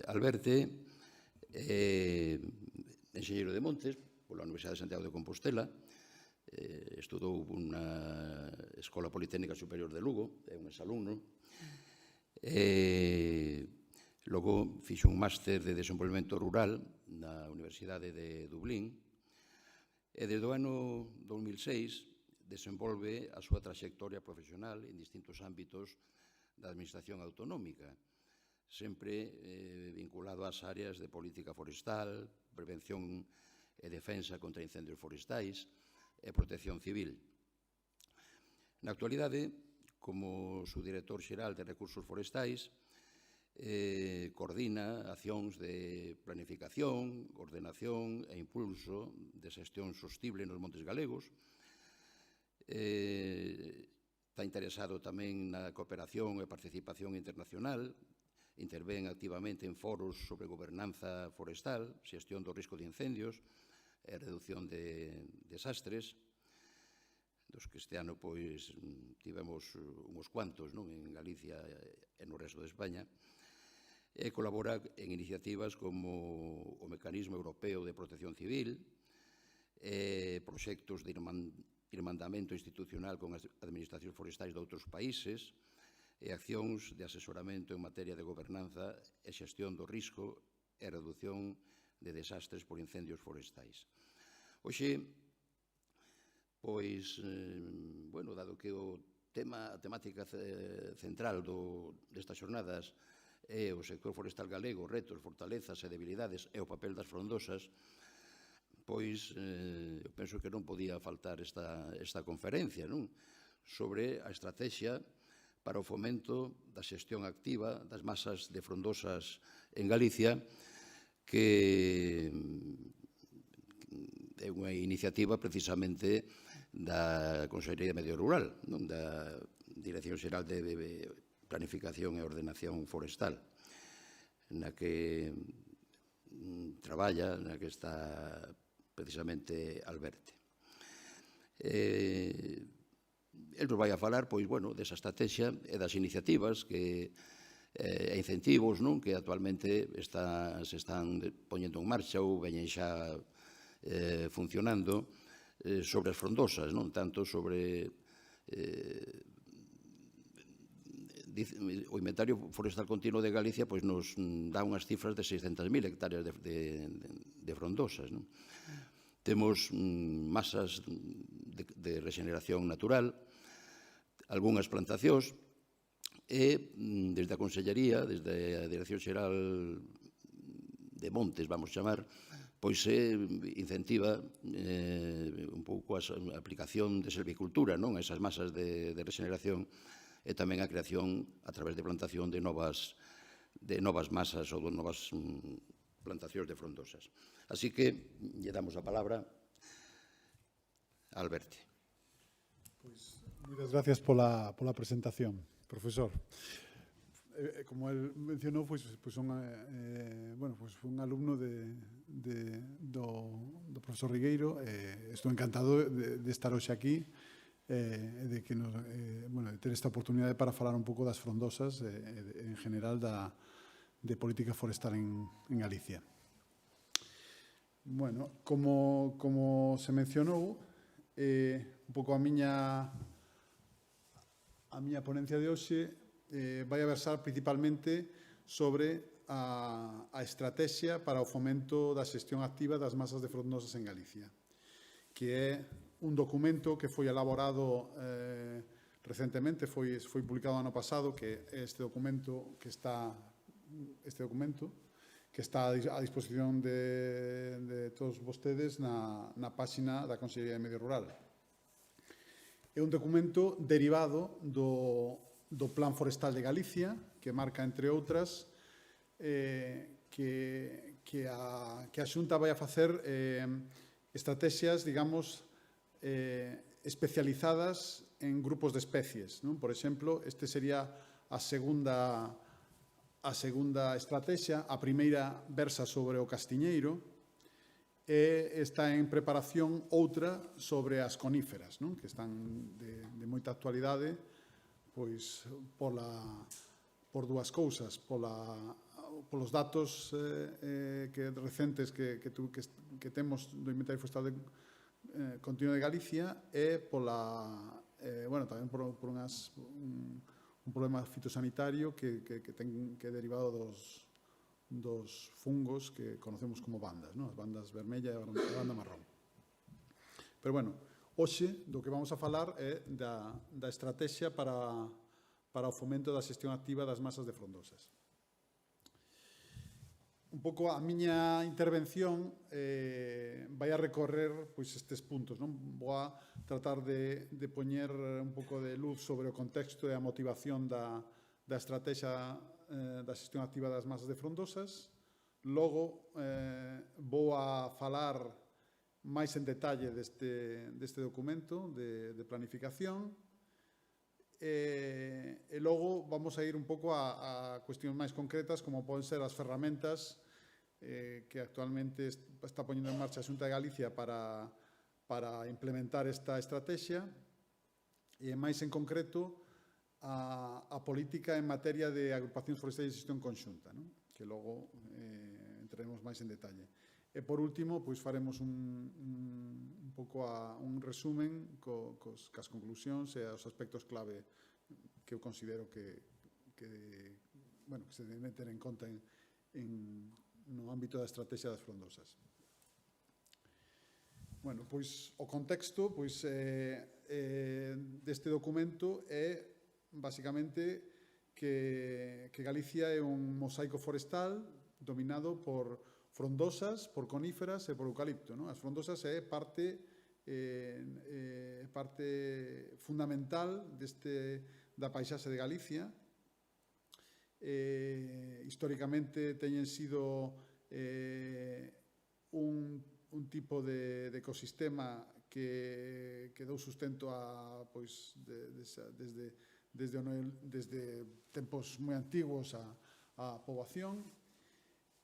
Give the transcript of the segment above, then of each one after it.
Alberte é enxeñeiro de montes pola Universidade de Santiago de Compostela, estudou na Escola Politécnica Superior de Lugo, é un exalumno, logo fixo un máster de desenvolvemento rural na Universidade de Dublín e desde o ano 2006 desenvolve a súa traxectoria profesional en distintos ámbitos da administración autonómica, sempre vinculado ás áreas de política forestal, prevención e defensa contra incendios forestais e protección civil. Na actualidade, como subdirector xeral de Recursos Forestais, coordina accións de planificación, ordenación e impulso de xestión sostible nos montes galegos. Está interesado tamén na cooperación e participación internacional, intervén activamente en foros sobre gobernanza forestal, xestión do risco de incendios e reducción de desastres, dos que este ano tivemos uns cuantos en Galicia e no resto de España, e colabora en iniciativas como o Mecanismo Europeo de Protección Civil, proxectos de irmandamento institucional con as administracións forestais de outros países, e accións de asesoramento en materia de gobernanza e xestión do risco e reducción de desastres por incendios forestais. Hoxe, dado que a temática central destas xornadas é o sector forestal galego, retos, fortalezas e debilidades e o papel das frondosas, eu penso que non podía faltar esta conferencia sobre a estrategia para o fomento da xestión activa das masas de frondosas en Galicia, que é unha iniciativa precisamente da Consellería de Medio Rural, da Dirección Xeral de Planificación e Ordenación Forestal, na que traballa, na que está precisamente Alberte. El nos vai a falar desa estrategia e das iniciativas e incentivos que actualmente se están poñendo en marcha ou veñen xa funcionando sobre as frondosas, non tanto sobre o Inventario Forestal Continuo de Galicia nos dá unhas cifras de 600.000 hectáreas de frondosas. Temos masas de rexeneración natural, algunhas plantacións, e desde a Consellería, desde a Dirección Xeral de Montes, vamos chamar, se incentiva un pouco a aplicación de silvicultura, a esas masas de rexeneración, e tamén a creación a través de plantación de novas masas ou de novas plantacións de frondosas. Así que lle damos a palabra a Alberte. Moitas gracias pola presentación, profesor. Como el mencionou, foi un alumno do profesor Rigueiro. Estou encantado de estar hoxe aquí, de ter esta oportunidade para falar un pouco das frondosas en general de política forestal en Galicia. Como se mencionou, un pouco a miña ponencia de hoxe vai a versar principalmente sobre a estrategia para o fomento da xestión activa das masas de frondosas en Galicia, que é un documento que foi elaborado recentemente, foi publicado ano pasado, que é este documento que está a disposición de todos vostedes na páxina da Consellería de Medio Rural. É un documento derivado do Plan Forestal de Galicia, que marca, entre outras, que a Xunta vai a facer estrategias, digamos, especializadas en grupos de especies. Por exemplo, este sería a segunda estrategia. A primeira versa sobre o castiñeiro, e está en preparación outra sobre as coníferas, que están de moita actualidade por dúas cousas, pola polos datos recentes que temos do Inventario Forestal Continuo de Galicia e tamén por un problema fitosanitario que é derivado dos fungos que conocemos como bandas, as bandas vermella e a banda marrón. Pero, hoxe do que vamos a falar é da estrategia para o fomento da xestión activa das masas de frondosas. Un pouco a miña intervención vai a recorrer estes puntos. Vou a tratar de poñer un pouco de luz sobre o contexto e a motivación da estrategia da xestión activa das masas de frondosas. Logo, vou a falar máis en detalle deste documento de planificación e logo vamos a ir un pouco a cuestións máis concretas como poden ser as ferramentas que actualmente está poñendo en marcha a Xunta de Galicia para implementar esta estrategia e máis en concreto a política en materia de agrupacións forestais de xestión conxunta, que logo entraremos máis en detalle. E, por último, faremos un pouco un resumen cas conclusións e os aspectos clave que eu considero que se deben ter en conta no ámbito da estrategia das frondosas. O contexto deste documento é, basicamente, que Galicia é un mosaico forestal dominado por frondosas, por coníferas e por eucalipto. As frondosas é parte fundamental da paisaxe de Galicia. Históricamente teñen sido un tipo de ecosistema que dou sustento desde tempos moi antigos a poboación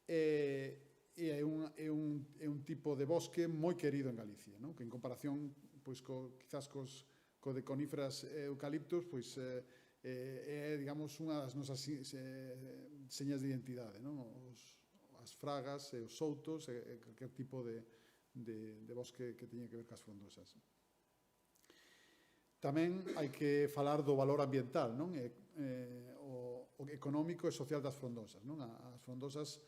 e é un tipo de bosque moi querido en Galicia, que en comparación quizás co de coníferas e eucaliptos é, digamos, unha das nosas señas de identidade, as fragas e os soutos e calquer tipo de bosque que teña que ver cas frondosas. Tamén hai que falar do valor ambiental, o económico e social das frondosas. As frondosas,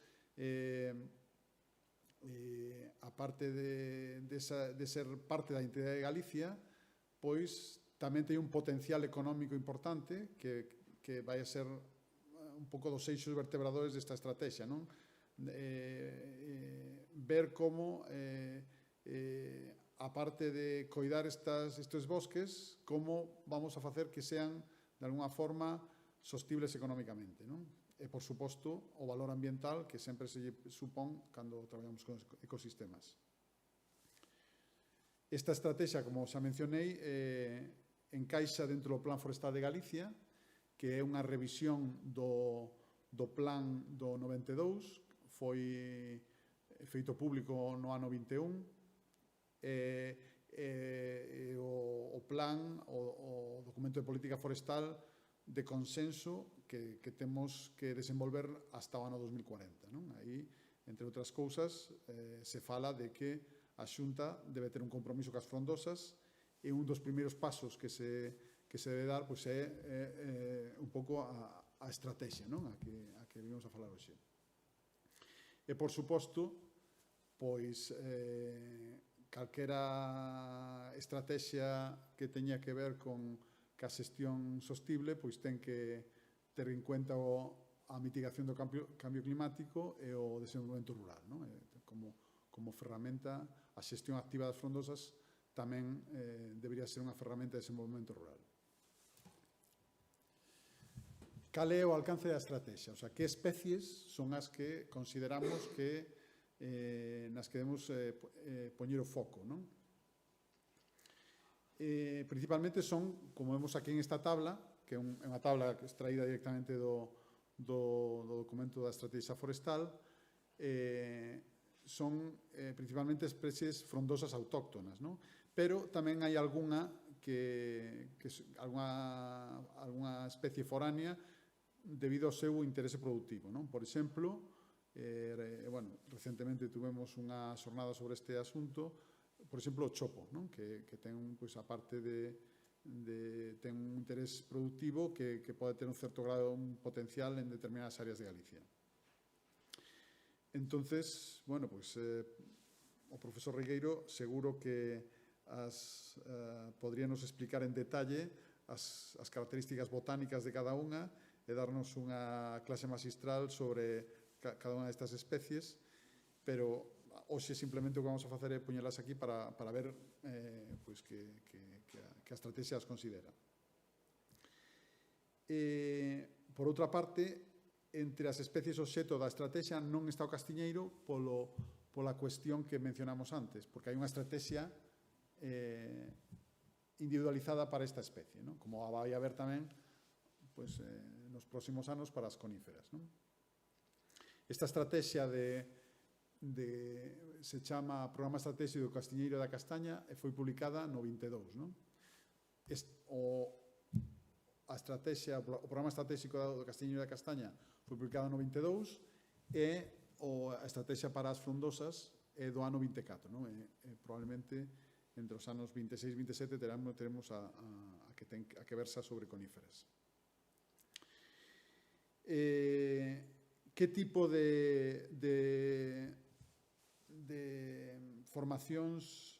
a parte de ser parte da identidade de Galicia, tamén ten un potencial económico importante que vai a ser un pouco dos eixos vertebradores desta estrategia. Ver como, a parte de coidar estes bosques, como vamos a facer que sean, de alguna forma, sostibles económicamente. E, por suposto, o valor ambiental que sempre se supón cando traballamos con ecosistemas. Esta estrategia, como xa mencionei, encaixa dentro do Plan Forestal de Galicia, que é unha revisión do plan do 92, foi feito público no ano 21, o plan, o documento de política forestal de consenso que temos que desenvolver hasta o ano 2040. Aí, entre outras cousas, se fala de que a Xunta debe ter un compromiso cas frondosas e un dos primeiros pasos que se debe dar é un pouco a estrategia a que vimos a falar hoxe. E, por suposto, calquera estrategia que teña que ver con a xestión sostible ten que ter en cuenta a mitigación do cambio climático e o desenvolvemento rural. Como ferramenta, a xestión activa das frondosas tamén debería ser unha ferramenta de desenvolvemento rural. Cal é o alcance da estrategia? Que especies son as que consideramos nas que debemos poñer o foco? Principalmente son, como vemos aquí en esta tabla, que é unha tabla extraída directamente do documento da estrategia forestal, son principalmente especies frondosas autóctonas, pero tamén hai algunha especie foránea debido ao seu interese productivo, non? Por exemplo, recentemente tuvemos unha xornada sobre este asunto, por exemplo, o chopo, non? Que ten, pois, a parte ten un interés productivo que pode ter un certo grado, un potencial en determinadas áreas de Galicia. Entonces, bueno, pues o profesor Regueiro seguro que podríanos explicar en detalle as características botánicas de cada unha e darnos unha clase magistral sobre cada unha destas especies, pero hoxe simplemente o que vamos a facer é poñelas aquí para ver pues que a estrategia as considera. Por outra parte, entre as especies obxecto da estrategia non está o castiñeiro pola cuestión que mencionamos antes, porque hai unha estrategia individualizada para esta especie, non? Como vai haber tamén pues, nos próximos anos para as coníferas, non? Esta estrategia se chama Programa Estratégico do Castiñeiro e da Castaña e foi publicada no 22, non? O Programa Estratégico do Castiñeiro e da Castaña foi publicado no 22 e a Estrategia para as Frondosas é do ano 24, non? Probablemente entre os anos 26 e 27 teremos a que versa sobre coníferas. Que tipo de formacións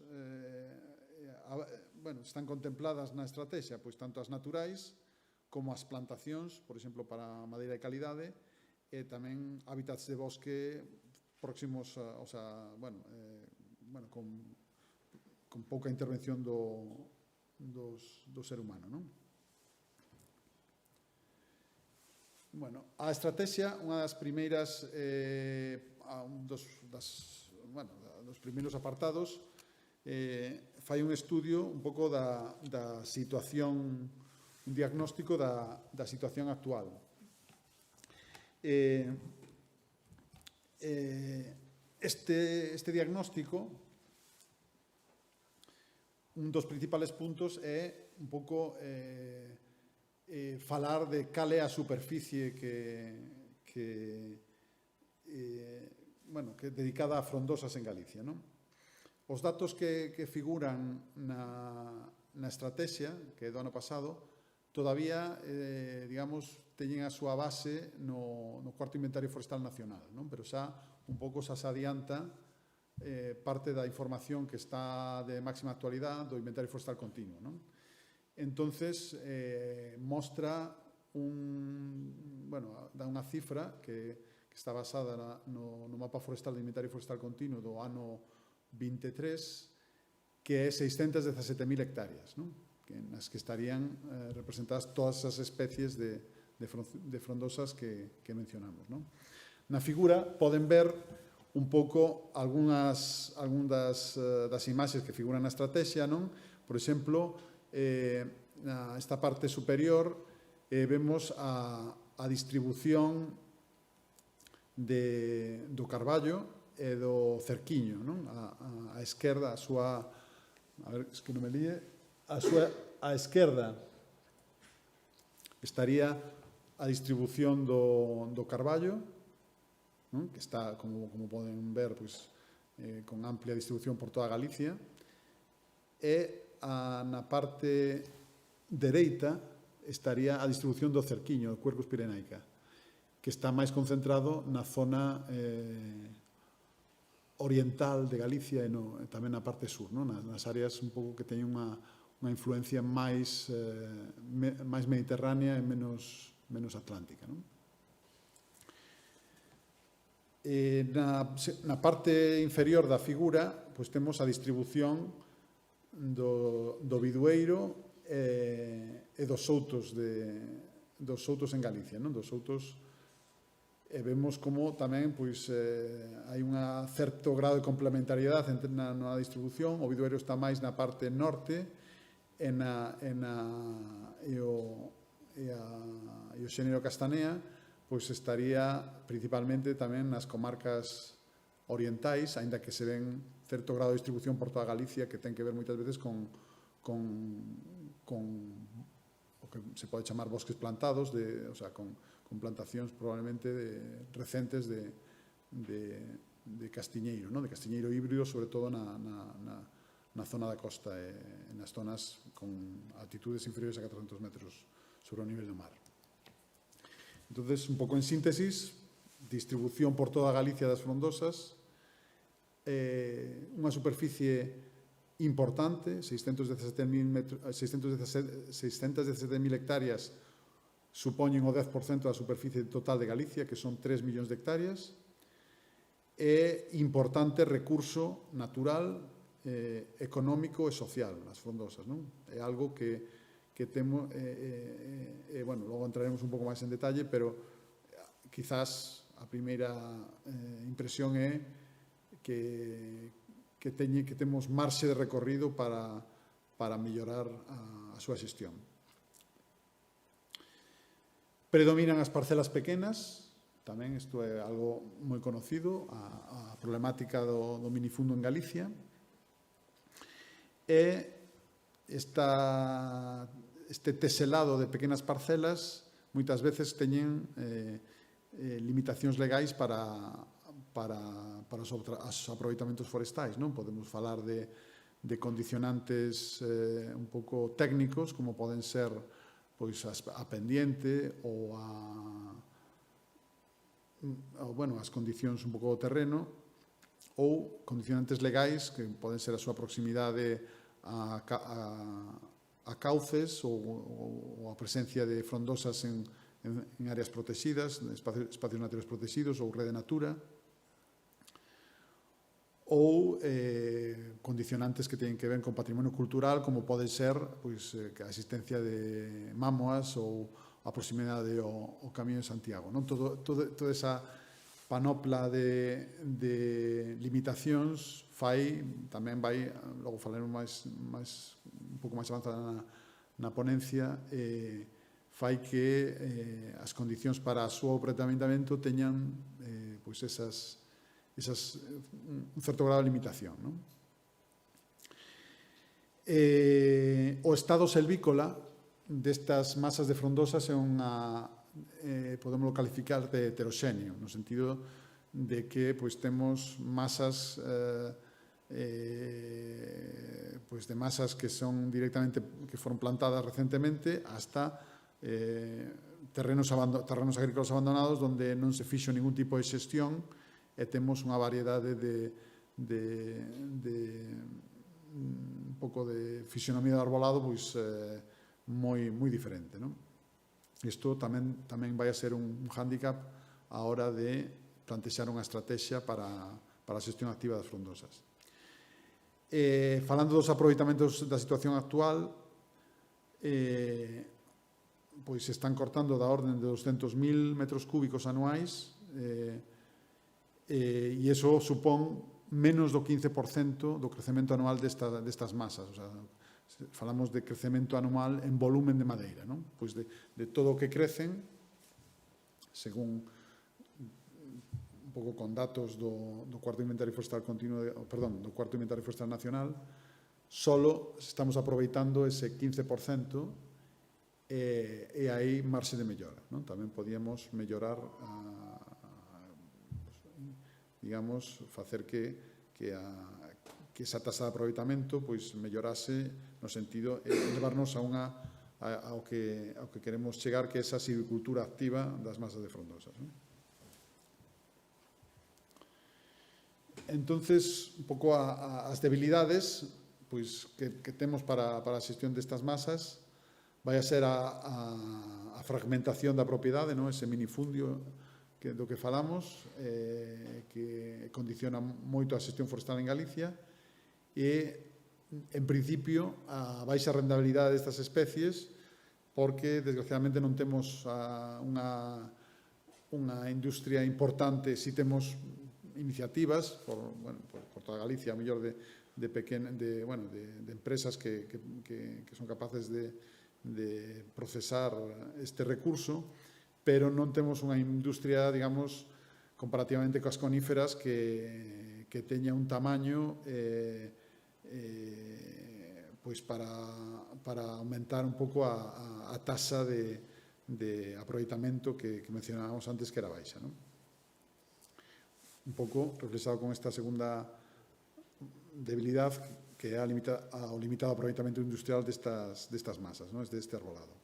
están contempladas na estrategia? Pois tanto as naturais como as plantacións, por exemplo, para madeira de calidade, e tamén hábitats de bosque próximos, con pouca intervención do ser humano, non? Bueno, a estrategia, unha das primeiras, dos primeiros apartados, fai un estudio un pouco da situación, un diagnóstico da situación actual. Este diagnóstico, un dos principales puntos é un pouco falar de cal é a superficie que dedicada a frondosas en Galicia, non? Os datos que figuran na estrategia, que é do ano pasado, todavía, digamos, teñen a súa base no cuarto inventario forestal nacional, non? Pero xa un pouco xa se adianta parte da información que está de máxima actualidade do inventario forestal continuo, non? Entonces, mostra dá unha cifra que está basada no mapa forestal do inventario forestal continuo do ano 23, que é 617.000 hectáreas, non? Nas que estarían representadas todas as especies de frondosas que mencionamos, non? Na figura poden ver un pouco algunhas das imaxes que figuran na estrategia, non? Por exemplo, nesta parte superior vemos a distribución do carballo e do cerquiño, non? A esquerda, a súa, a ver, es que non me líe, a esquerda estaría a distribución do carballo, non? Que está, como poden ver, pois, con amplia distribución por toda Galicia, e na parte dereita estaría a distribución do cerquiño, do Quercus pyrenaica, que está máis concentrado na zona oriental de Galicia e tamén na parte sur, nas áreas un pouco que teñen unha influencia máis mediterránea e menos atlántica. Na parte inferior da figura temos a distribución do bidueiro e dos soutos en Galicia, dos soutos, e vemos como tamén hai un certo grado de complementariedade na distribución. O bidueiro está máis na parte norte e o xénero castanea estaría principalmente tamén nas comarcas orientais, aínda que se ven certo grado de distribución por toda Galicia, que ten que ver moitas veces con o que se pode chamar bosques plantados, con con plantacións probablemente recentes de castiñeiro, de castiñeiro híbrido, sobre todo na zona da costa e nas zonas con altitudes inferiores a 400 metros sobre o nivel do mar. Entonces, un pouco en síntesis, distribución por toda Galicia das frondosas, unha superficie importante, 617.000 hectáreas supoñen o 10% da superficie total de Galicia, que son 3 millóns de hectáreas, e importante recurso natural, económico e social, as frondosas, non? É algo que temos, bueno, logo entraremos un pouco máis en detalle, pero quizás a primeira impresión é que temos marxe de recorrido para mellorar a súa xestión. Predominan as parcelas pequenas, tamén isto é algo moi conocido, a problemática do minifundo en Galicia, e este teselado de pequenas parcelas moitas veces teñen limitacións legais para os aproveitamentos forestais, non? Podemos falar de condicionantes un pouco técnicos, como poden ser pois a pendiente ou as condicións un pouco do terreno, ou condicionantes legais que poden ser a súa proximidade a cauces ou a presencia de frondosas en áreas protegidas, espacios naturales protegidos ou rede natura, ou condicionantes que teñen que ver con patrimonio cultural, como pode ser pois, a existencia de mámoas ou a proximidade ao Camiño de Santiago. Non? Toda esa panopla de limitacións tamén vai, logo falaremos un pouco máis avanzada na ponencia, fai que as condicións para o seu aproveitamento teñan pois un certo grado de limitación. Non? O estado selvícola destas masas de frondosas é podemos calificar de heteroxéneo, no sentido de que pois, temos masas de masas que son directamente, que foron plantadas recentemente, hasta terrenos agrícolas abandonados onde non se fixo ningún tipo de xestión e temos unha variedade un pouco de fisionomía do arbolado pois moi diferente, non? Isto tamén vai a ser un hándicap á hora de plantexar unha estrategia para a xestión activa das frondosas. Falando dos aproveitamentos da situación actual, pois se están cortando da orden de 200.000 metros cúbicos anuais, e iso supón menos do 15% do crecemento anual destas masas. O sea, falamos de crecemento anual en volumen de madeira, non? Pois de todo o que crecen, según un pouco con datos do cuarto inventario forestal continuo, do cuarto inventario forestal nacional, solo estamos aproveitando ese 15% e hai marxe de mellora, non? Tamén podíamos mellorar digamos, facer que esa tasa de aproveitamento pois mellorase no sentido de levarnos ao que queremos chegar, que é esa silvicultura activa das masas de frondosas. Non? Entonces, un pouco as debilidades pois, que temos para a xestión destas masas vai a ser a fragmentación da propiedade, non? Ese minifundio do que falamos, que condiciona moito a xestión forestal en Galicia e, en principio, a baixa rentabilidade destas especies porque, desgraciadamente, non temos unha industria importante. Si temos iniciativas por toda Galicia, a mellor de empresas que son capaces de procesar este recurso, pero non temos unha industria, digamos, comparativamente coas coníferas que teña un tamaño pois para aumentar un pouco a taxa de de aproveitamento que mencionábamos antes, que era baixa, non? Un pouco reflexado con esta segunda debilidade, que é o limitado aproveitamento industrial destas masas, non? Deste arbolado.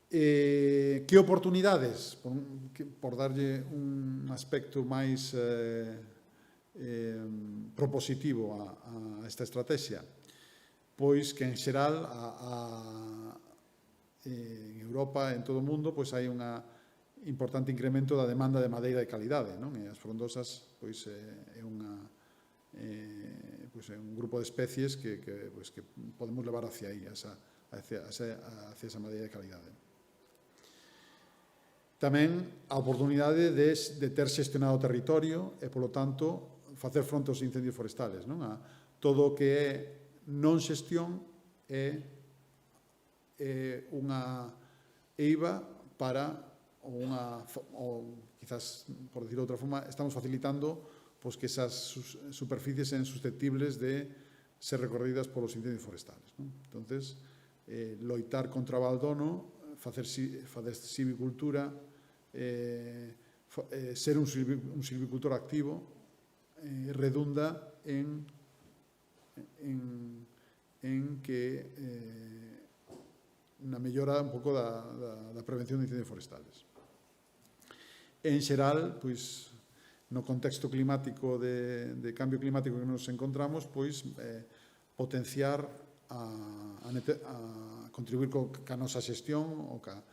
Que oportunidades, por darlle un aspecto máis propositivo a esta estrategia? Pois que, en xeral, en Europa, en todo o mundo, pois hai un importante incremento da demanda de madeira de calidade, non? E as frondosas, pois, é un grupo de especies que podemos levar hacia aí, hacia esa madeira de calidade. Tamén a oportunidade de ter xestionado o territorio e, polo tanto, facer fronte aos incendios forestales, non? Todo o que é non xestión é unha eiva para, ou quizás, por decirlo de outra forma, estamos facilitando pois que esas superficies sean susceptibles de ser recorridas polos incendios forestales, non? Entonces, loitar contra o abandono, facer silvicultura, ser un silvicultor activo, redunda en que na mellora un pouco da prevención de incendios forestales. En xeral, pois, no contexto climático de cambio climático que nos encontramos, pois, potenciar a contribuir ca nosa xestión ou ca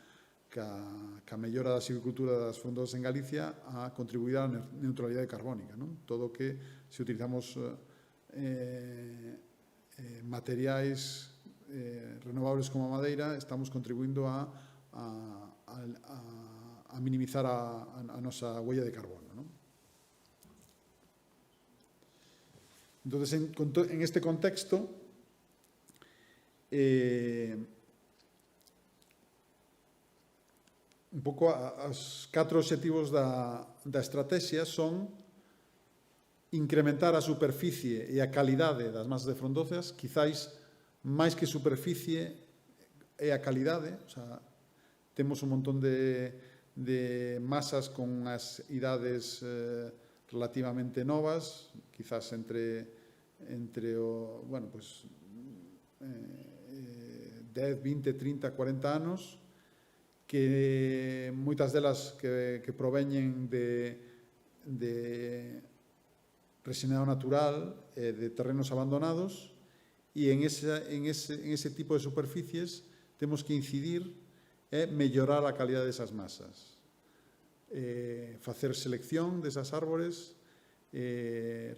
mellora da silvicultura das frondosas en Galicia a contribuir á neutralidade carbónica, non? Todo o que, se utilizamos materiais renovables como a madeira, estamos contribuindo a minimizar a nosa huella de carbono, non? Entonces, en este contexto, un pouco os 4 obxectivos da estrategia son incrementar a superficie e a calidade das masas de frondosas, quizáis máis que superficie é a calidade, o sea, temos un montón de masas con as idades relativamente novas, quizás entre 10, 20, 30, 40 anos, que moitas delas que proveñen de rexenerado natural, de terrenos abandonados, e en ese tipo de superficies temos que incidir e mellorar a calidade desas masas. Facer selección desas árbores,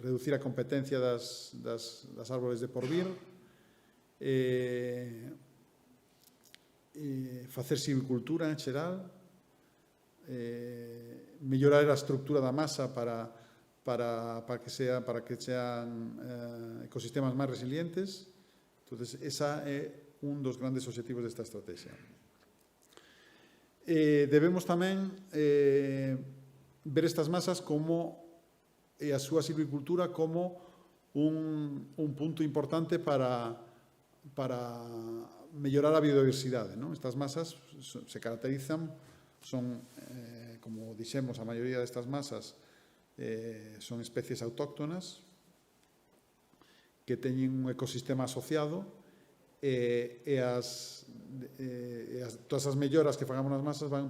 reducir a competencia das árbores de porvir, facer silvicultura en xeral, mellorar a estructura da masa para que sean ecosistemas máis resilientes. Entonces, esa é un dos grandes obxectivos desta estrategia. Debemos tamén ver estas masas e a súa silvicultura como un punto importante para mellorar a biodiversidade, non? Estas masas se caracterizan, como dixemos, a maioría destas masas son especies autóctonas que teñen un ecosistema asociado e todas as melloras que fagamos nas masas van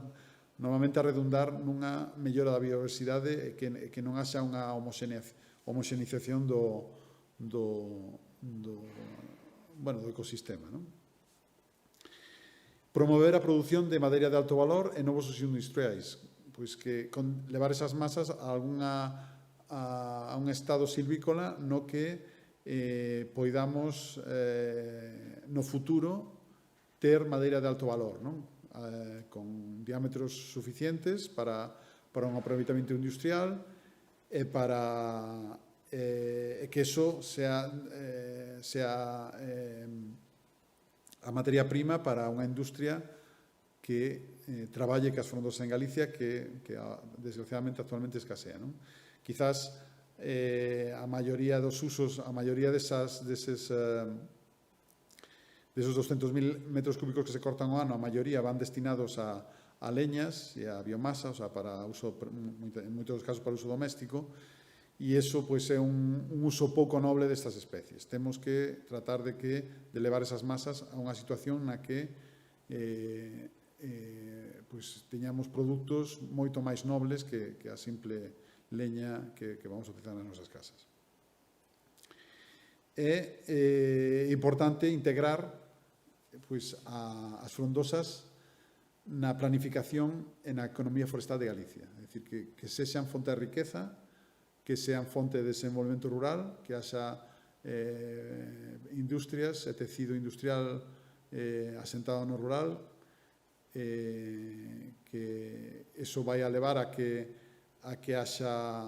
normalmente a redundar nunha mellora da biodiversidade e que non haxa unha homoxenización do ecosistema, non? Promover a produción de madeira de alto valor e novos usos industriais, pois que levar esas masas a un estado silvícola no que poidamos no futuro ter madeira de alto valor, non? Con diámetros suficientes para un aproveitamento industrial e para que eso sea a materia prima para unha industria que traballe cas frondosas en Galicia que desgraciadamente actualmente escasea, non? Quizás a maioría dos usos, a maioría deses Desos 200.000 metros cúbicos que se cortan ao ano, a maioría van destinados a leñas e a biomasa, o sea, para uso, en moitos casos para uso doméstico, e iso pois, é un uso pouco noble destas especies. Temos que tratar de levar esas masas a unha situación na que pois, teñamos produtos moito máis nobles que a simple leña que vamos a utilizar nas nosas casas. É importante integrar pois, as frondosas na planificación e na economía forestal de Galicia. É dicir, que sexan fonte de riqueza, que sean fonte de desenvolvemento rural, que haxa industrias e tecido industrial asentado no rural, que eso vai a levar a que haxa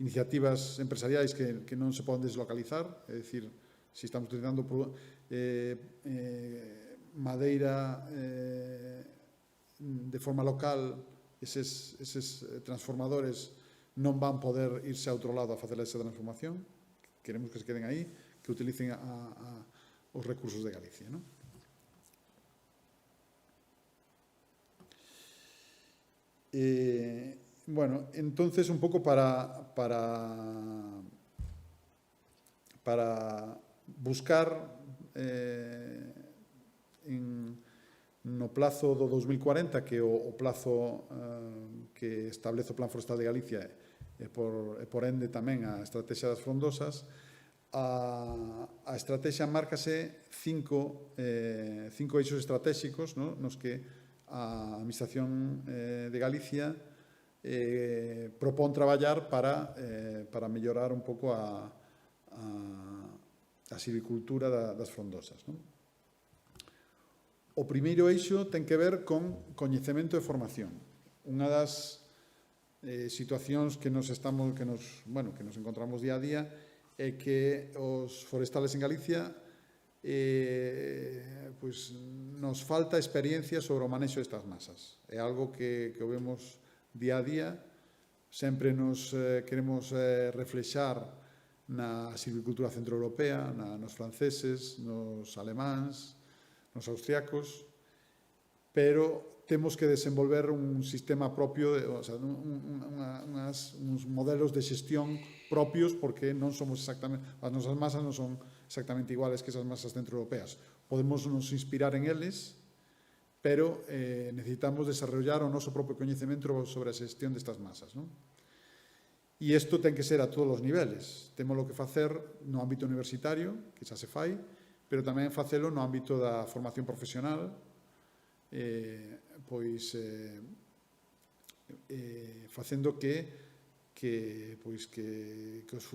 iniciativas empresariais que non se poden deslocalizar, é dicir, se estamos utilizando madeira de forma local, eses transformadores non van poder irse a outro lado a facer esa transformación. Queremos que se queden aí, que utilicen os recursos de Galicia, non? Bueno, entonces un pouco para buscar no plazo do 2040, que é o plazo que establece o Plan Forestal de Galicia e por ende tamén a estrategia das frondosas, a estrategia márcase cinco eixos estratégicos, ¿no?, nos que a Administración de Galicia propón traballar para mellorar un pouco a silvicultura das frondosas, non? O primeiro eixo ten que ver con coñecemento e formación. Unha das situacións que nos encontramos día a día é que os forestales en Galicia pois nos falta experiencia sobre o manexo destas masas. É algo que o vemos día a día. Sempre nos queremos reflexar na silvicultura centroeuropea, nos franceses, nos alemáns, nos austriacos, pero temos que desenvolver un sistema propio, uns modelos de xestión propios, porque non somos exactamente, as nosas masas non son exactamente iguales que esas masas centroeuropeas. Podemos nos inspirar en eles, pero necesitamos desarrollar o noso propio coñecemento sobre a xestión destas masas, non? E isto ten que ser a todos os niveles. Temos que facer no ámbito universitario, que xa se fai, pero tamén facelo no ámbito da formación profesional, facendo que os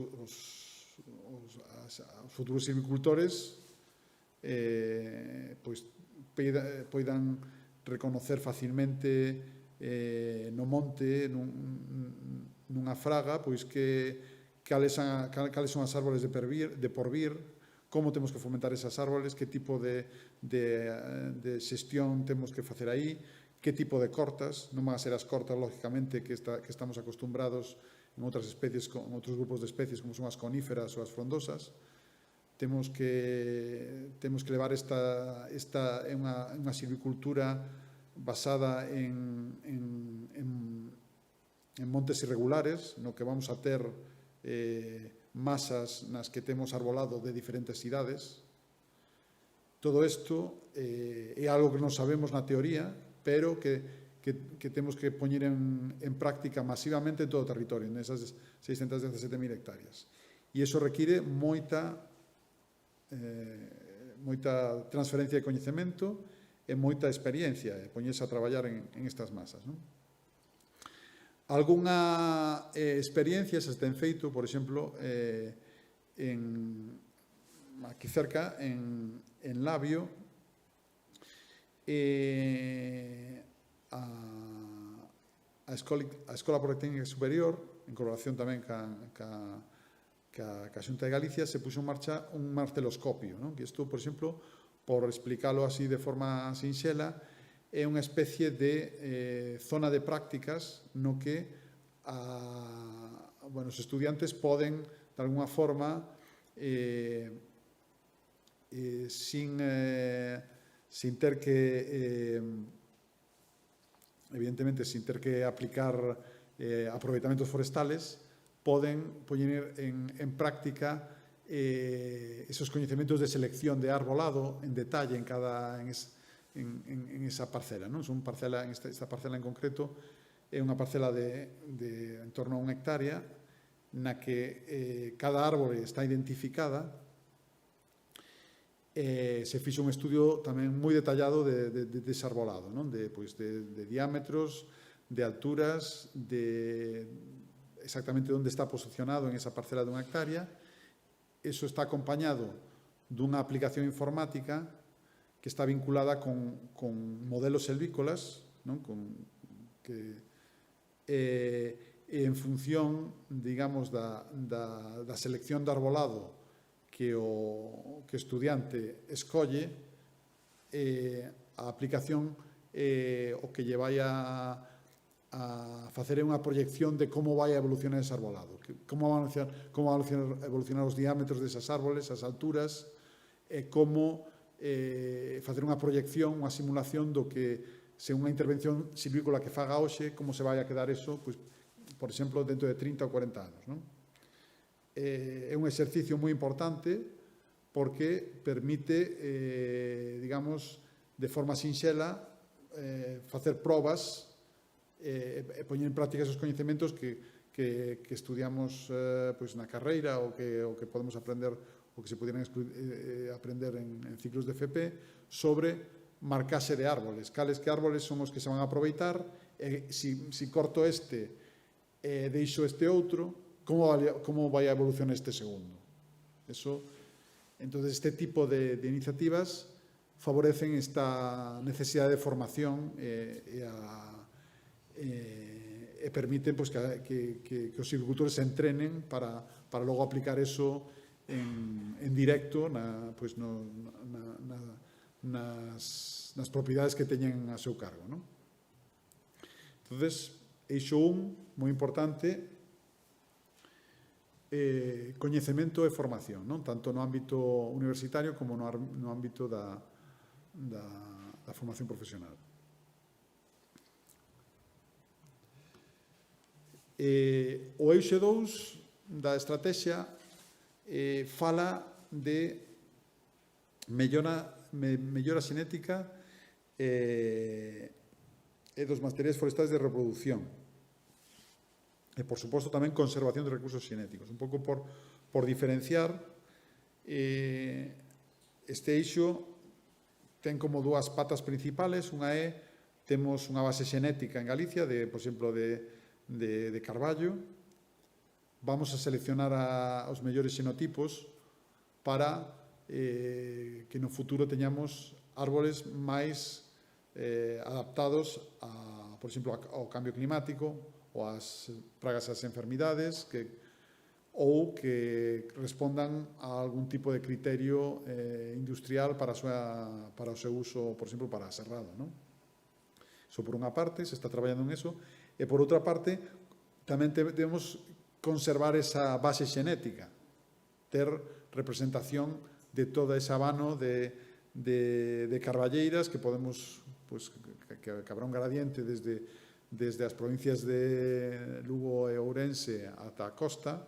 futuros silvicultores poidan reconocer facilmente no monte, nunha fraga, cales son as árbores de porvir, como temos que fomentar esas árboles, que tipo de xestión temos que facer aí, que tipo de cortas, non van a ser as cortas, lógicamente, que estamos acostumbrados en outras especies, en outros grupos de especies, como son as coníferas ou as frondosas. Temos que levar esta unha silvicultura basada en montes irregulares, no que vamos a ter masas nas que temos arbolado de diferentes idades. Todo isto é algo que non sabemos na teoría, pero que temos que poñer en práctica masivamente en todo o territorio, nesas 617.000 hectáreas. E iso require moita transferencia de coñecemento e moita experiencia, poñerse a traballar en estas masas, non? Algunha experiencia se ten feito, por exemplo, aquí cerca, en Labio, a Escola Politécnica Superior, en colaboración tamén ca Xunta de Galicia, se puxo en marcha un marteloscopio, non? Que isto, por exemplo, por explicalo así de forma sinxela, é unha especie de zona de prácticas no que os estudiantes poden de alguna forma, sin ter que, evidentemente, sin ter que aplicar aproveitamentos forestales, poden poñer en práctica esos coñecementos de selección de arbolado en detalle en esa parcela, non? Son parcela, esta parcela en concreto é unha parcela de en torno a 1 hectárea na que cada árbore está identificada. Se fixo un estudio tamén moi detallado de desarbolado, non? De diámetros, de alturas, de exactamente onde está posicionado en esa parcela de 1 hectárea. Eso está acompañado dunha aplicación informática que está vinculada con modelos silvícolas, non? En función, digamos, da selección de arbolado que o estudiante escolle, a aplicación o que lle vai a facer unha proyección de como vai a evolucionar ese arbolado, como van a evolucionar os diámetros desas árboles, as alturas, e como facer unha proyección, unha simulación do que, se unha intervención silvícola que faga hoxe, como se vai a quedar eso, pois, por exemplo, dentro de 30 ou 40 anos, non? É un exercicio moi importante porque permite, digamos, de forma sinxela, facer probas e poñer en práctica esos coñecementos que estudiamos na carreira ou que podemos aprender ou que se pudieran aprender en ciclos de FP sobre marcaxe de árboles, cales que árboles son os que se van a aproveitar, si corto este e deixo este outro, como vai a evolucionar este segundo. Entonces, este tipo de iniciativas favorecen esta necesidade de formación e permiten que os silvicultores se entrenen para logo aplicar eso en directo nas propiedades que teñen a seu cargo. Entonces, eixo 1, moi importante, coñecemento e formación, tanto no ámbito universitario como no ámbito da formación profesional. O eixo 2 da estrategia fala de mellora xenética e dos materiais forestais de reproducción. E, por suposto, tamén conservación de recursos xenéticos. Un pouco por diferenciar, este eixo ten como dúas patas principales. Unha temos unha base xenética en Galicia, por exemplo, de carballo. Vamos a seleccionar os mellores xenotipos para que no futuro teñamos árboles máis adaptados, por exemplo, ao cambio climático ou ás pragas e ás enfermidades, ou que respondan a algún tipo de criterio industrial para o seu uso, por exemplo, para serrado. Iso por unha parte, se está traballando en eso, e por outra parte, tamén debemos conservar esa base xenética, ter representación de todo ese abano de carballeiras que podemos, que habrá un gradiente desde as provincias de Lugo e Ourense ata a costa,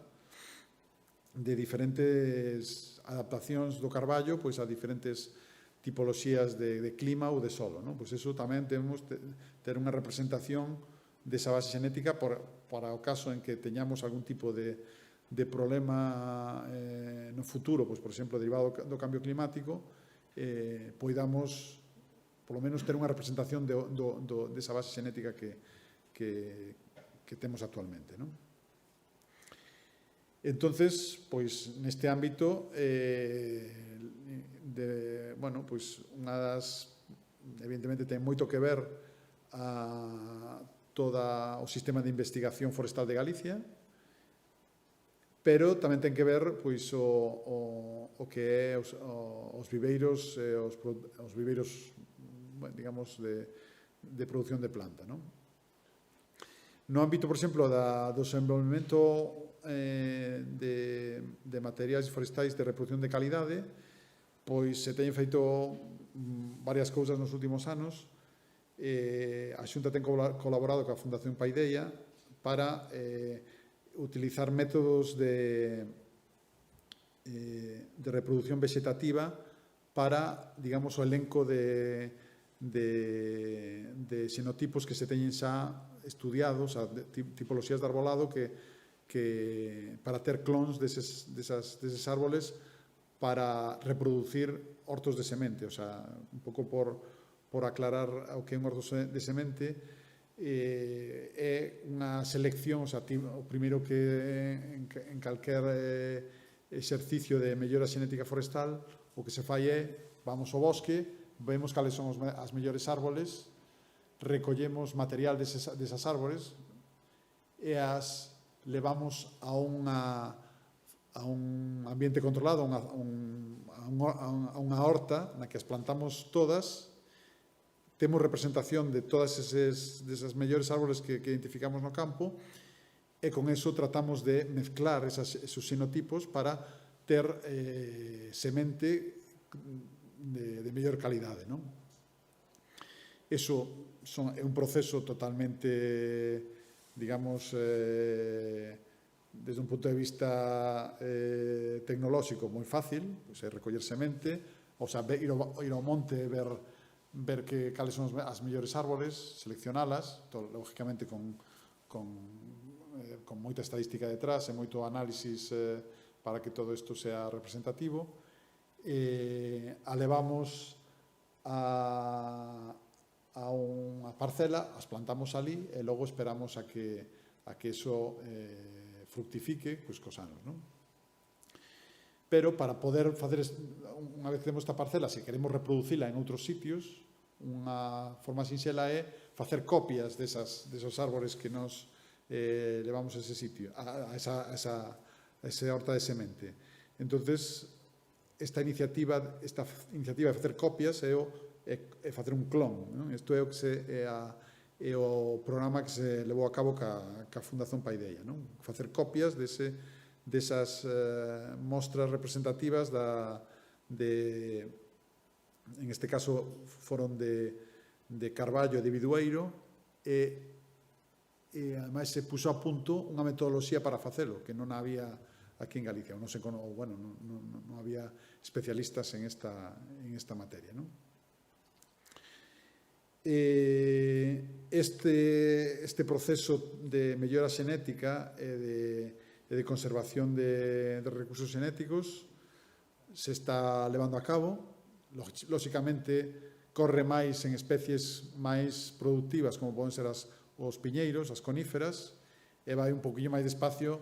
de diferentes adaptacións do carballo a diferentes tipoloxías de clima ou de solo. Pois eso tamén temos ter unha representación desa base xenética para o caso en que teñamos algún tipo de problema no futuro, por exemplo, derivado do cambio climático, poidamos, polo menos, ter unha representación desa base xenética que temos actualmente. Entonces, pois, neste ámbito, evidentemente, ten moito que ver todo o sistema de investigación forestal de Galicia, pero tamén ten que ver o que é os viveiros, digamos, de produción de planta. No ámbito, por exemplo, do desenvolvemento de materiais forestais de reproducción de calidade, pois se teñen feito varias cousas nos últimos anos. A Xunta ten colaborado coa Fundación Paideia para utilizar métodos de reproducción vegetativa para, digamos, o elenco de xenotipos que se teñen xa estudiados, tipoloxías de arbolado para ter clons deses árboles para reproducir hortos de semente. O sea, un pouco por aclarar o que é un horto de semente, é unha selección, o sea, o primeiro que en calquer exercicio de mellora xenética forestal, o que se fai é, vamos ao bosque, vemos cales son as mellores árboles, recollemos material desas árboles e as levamos a un ambiente controlado, a unha horta na que as plantamos todas. Temos representación de todas esas mellores árboles que identificamos no campo e con eso tratamos de mezclar esos xenotipos para ter semente de mellor calidade, non? Eso é un proceso totalmente, digamos, desde un punto de vista tecnolóxico moi fácil, pois é recoller semente, o sea, ir ao monte e ver cales son as mellores árboles, seleccionalas, lógicamente con moita estadística detrás e moito análisis para que todo isto sea representativo. A levamos a unha parcela, as plantamos ali e logo esperamos a que eso fructifique cos anos, non? Pero para poder facer, unha vez que temos esta parcela, se queremos reproducila en outros sitios, unha forma sinxela é facer copias desos árboles que nos levamos a ese sitio, a esa horta de semente. Entonces, esta iniciativa de facer copias é facer un clon. Isto é o programa que se levou a cabo ca Fundación Paideia. Facer copias desas mostras representativas en este caso foron de Carballo e de Bidueiro, e ademais se puxo a punto unha metodoloxía para facelo, que non había aquí en Galicia, non había especialistas en esta materia. Este proceso de mellora xenética e de conservación de recursos xenéticos se está levando a cabo. Lóxicamente, corre máis en especies máis productivas, como poden ser os piñeiros, as coníferas, e vai un poquinho máis despacio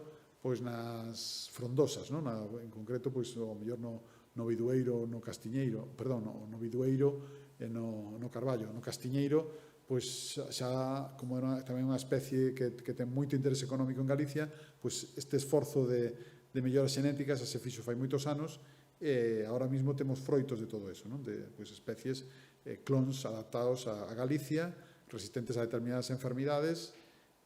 nas frondosas, en concreto, o mellor no bidueiro, no castiñeiro, perdón, no bidueiro e no carballo. No castiñeiro, xa, como é tamén unha especie que ten moito interese económico en Galicia, este esforzo de mellora xenética xa se fixo fai moitos anos, e agora mesmo temos froitos de todo eso, de especies, clons adaptados a Galicia, resistentes a determinadas enfermidades,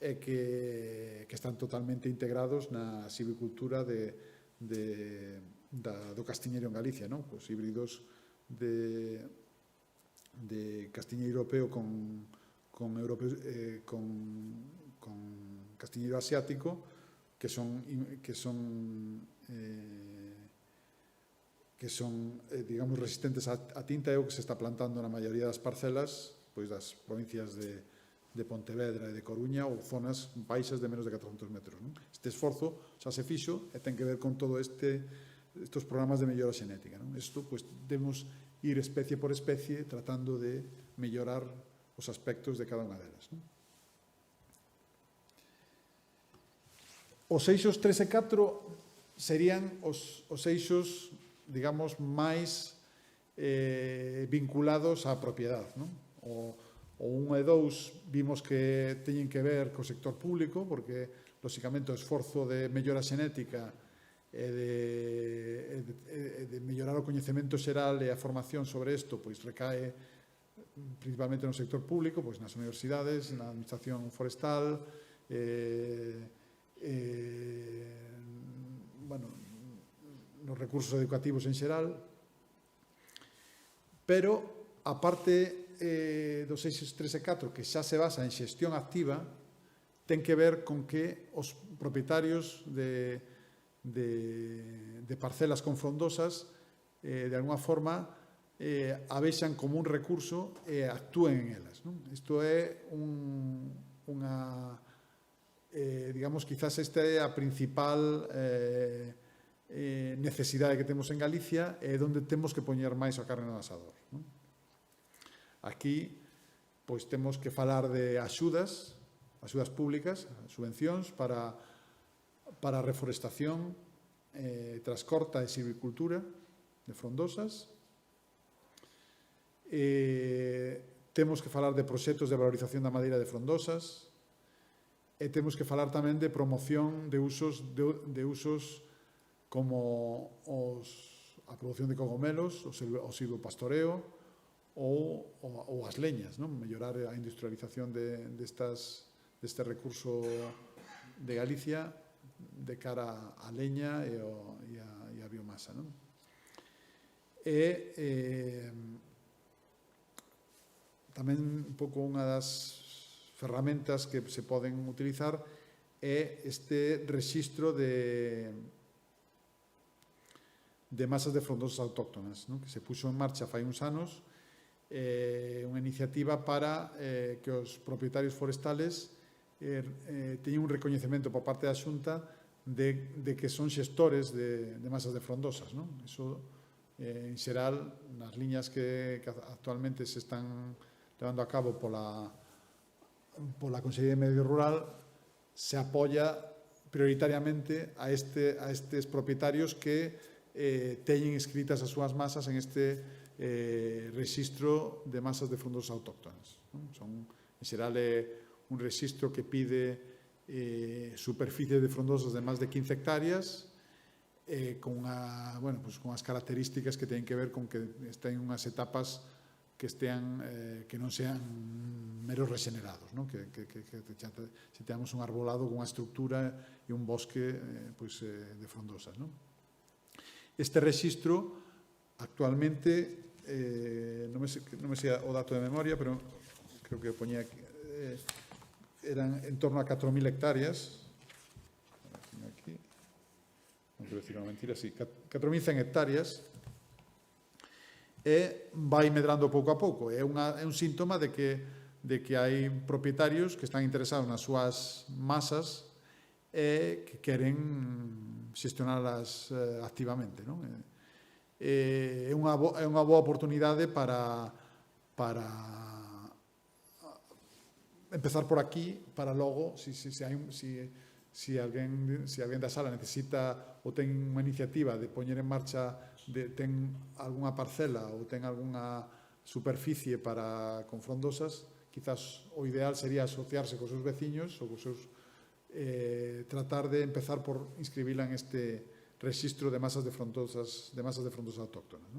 e que están totalmente integrados na silvicultura do castiñeiro en Galicia, híbridos de castiñeiro europeo con castiñeiro asiático, que son digamos, resistentes a tinta, é o que se está plantando na maioría das parcelas das provincias de Pontevedra e de Coruña, ou zonas baixas de menos de 400 metros. Este esforzo xa se fixo e ten que ver con todo estes programas de mellora xenética. Isto, debemos ir especie por especie tratando de mellorar os aspectos de cada unha delas. Os eixos 3 e 4 serían os eixos, digamos, máis vinculados á propiedade. O 1 e 2 vimos que teñen que ver co sector público, porque, lóxicamente, o esforzo de mellora xenética e de mellorar o coñecemento xeral e a formación sobre isto recae principalmente no sector público, nas universidades, na administración forestal, nos recursos educativos en xeral, pero a parte dos eixos 3 e 4, que xa se basa en xestión activa, ten que ver con que os propietarios de parcelas con frondosas de alguna forma a vexan como un recurso e actúen en elas. Isto é digamos, quizás esta é a principal necesidade que temos en Galicia e onde temos que poñer máis a carne no asador. Aquí, pois, temos que falar de axudas públicas, subvencións para a reforestación, trascorta e silvicultura de frondosas. Temos que falar de proxectos de valorización da madeira de frondosas e temos que falar tamén de promoción de usos como a produción de cogomelos, o silvopastoreo ou as leñas, mellorar a industrialización deste recurso de Galicia de cara á leña e a biomasa. Tamén un pouco unha das ferramentas que se poden utilizar é este rexistro de masas de frondosas autóctonas, que se puxo en marcha fai uns anos, unha iniciativa para que os propietarios forestales teñen un recoñecemento por parte da Xunta de que son xestores de masas de frondosas. Iso, en xeral, nas liñas que actualmente se están levando a cabo pola Consellería de Medio Rural, se apoia prioritariamente a estes propietarios que teñen inscritas as súas masas en este rexistro de masas de frondosas autóctonas. En xeral, é un rexistro que pide superficie de frondosas de máis de 15 hectáreas con as características que teñen que ver con que estén unhas etapas que non sean meros regenerados, se teamos un arbolado con unha estructura e un bosque de frondosas. Este rexistro actualmente, non me sei o dato de memoria, pero creo que poñía aquí, eran en torno a 4.000 hectáreas, aquí, non quero dicir unha mentira, sí, 4.100 hectáreas, e vai medrando pouco a pouco. É un síntoma de que hai propietarios que están interesados nas súas masas e que queren xestionalas activamente. É unha boa oportunidade para empezar por aquí, para logo, se alguén da sala necesita ou ten unha iniciativa de poñer en marcha, ten algunha parcela ou ten algunha superficie con frondosas, quizás o ideal sería asociarse cos seus veciños ou cos seus tratar de empezar por inscribila en este rexistro de masas de frondosas autóctonas.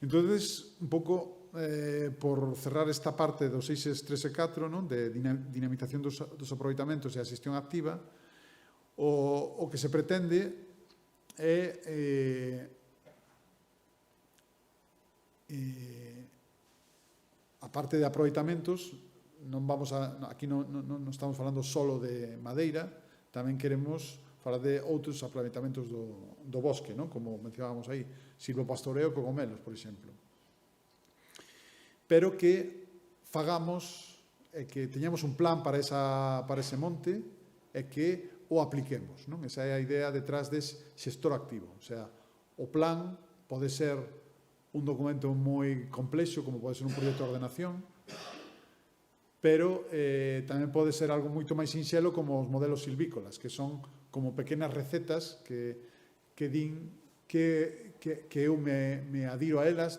Entonces, un pouco por cerrar esta parte dos eixes 3 e 4, de dinamización dos aproveitamentos e a xestión activa, o que se pretende é a parte de aproveitamentos. Aquí non estamos falando solo de madeira, tamén queremos falar de outros aproveitamentos do bosque, como mencionábamos aí, silvopastoreo, cogomelos, por exemplo. Pero que fagamos, que teñamos un plan para ese monte e que o apliquemos. Esa é a idea detrás de xestor activo. O sea, o plan pode ser un documento moi complexo, como pode ser un proxecto de ordenación, pero tamén pode ser algo moito máis sinxelo como os modelos silvícolas, que son como pequenas recetas que din que eu me adiro a elas,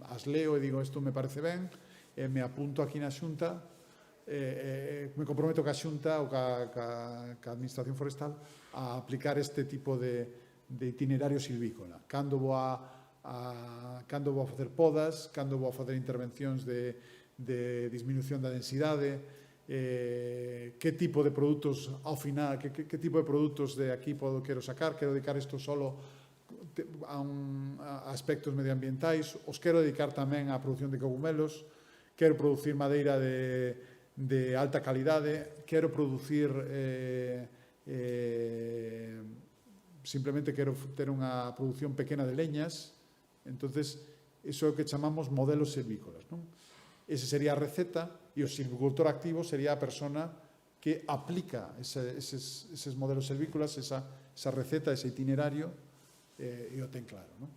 as leo e digo isto me parece ben, e me apunto aquí na Xunta, me comprometo ca Xunta ou ca Administración Forestal a aplicar este tipo de itinerario silvícola. Cando vou a facer podas, cando vou a facer intervencións de disminución da densidade, que tipo de produtos ao final, que tipo de produtos de aquí quero sacar, quero dedicar isto solo a aspectos medioambientais, os quero dedicar tamén á produción de cogumelos, quero producir madeira de alta calidade, quero producir simplemente quero ter unha produción pequena de leñas. Entonces, iso é o que chamamos modelos silvícolas, non? Ese sería a receta, e o silvicultor activo sería a persona que aplica eses modelos silvícolas, esa receta, ese itinerario, e o ten claro, non?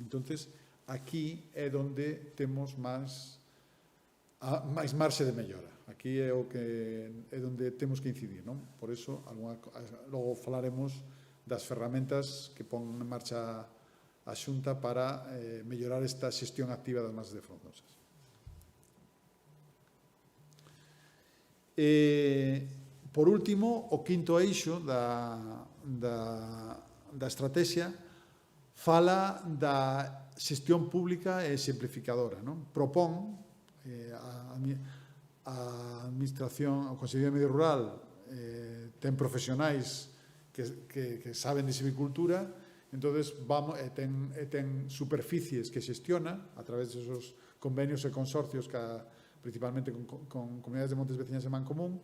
Entonces, aquí é onde temos máis marxe de mellora. Aquí é onde temos que incidir, non? Por iso, logo falaremos das ferramentas que pon en marcha a Xunta para mellorar esta xestión activa das masas de frondosas. Por último, o quinto eixo da estrategia fala da xestión pública e simplificadora, non? Propón a Administración, o Consello de Medio Rural ten profesionais que saben de silvicultura, entonces ten superficies que xestiona a través desos convenios e consorcios principalmente con comunidades de montes veciñas e Mancomún.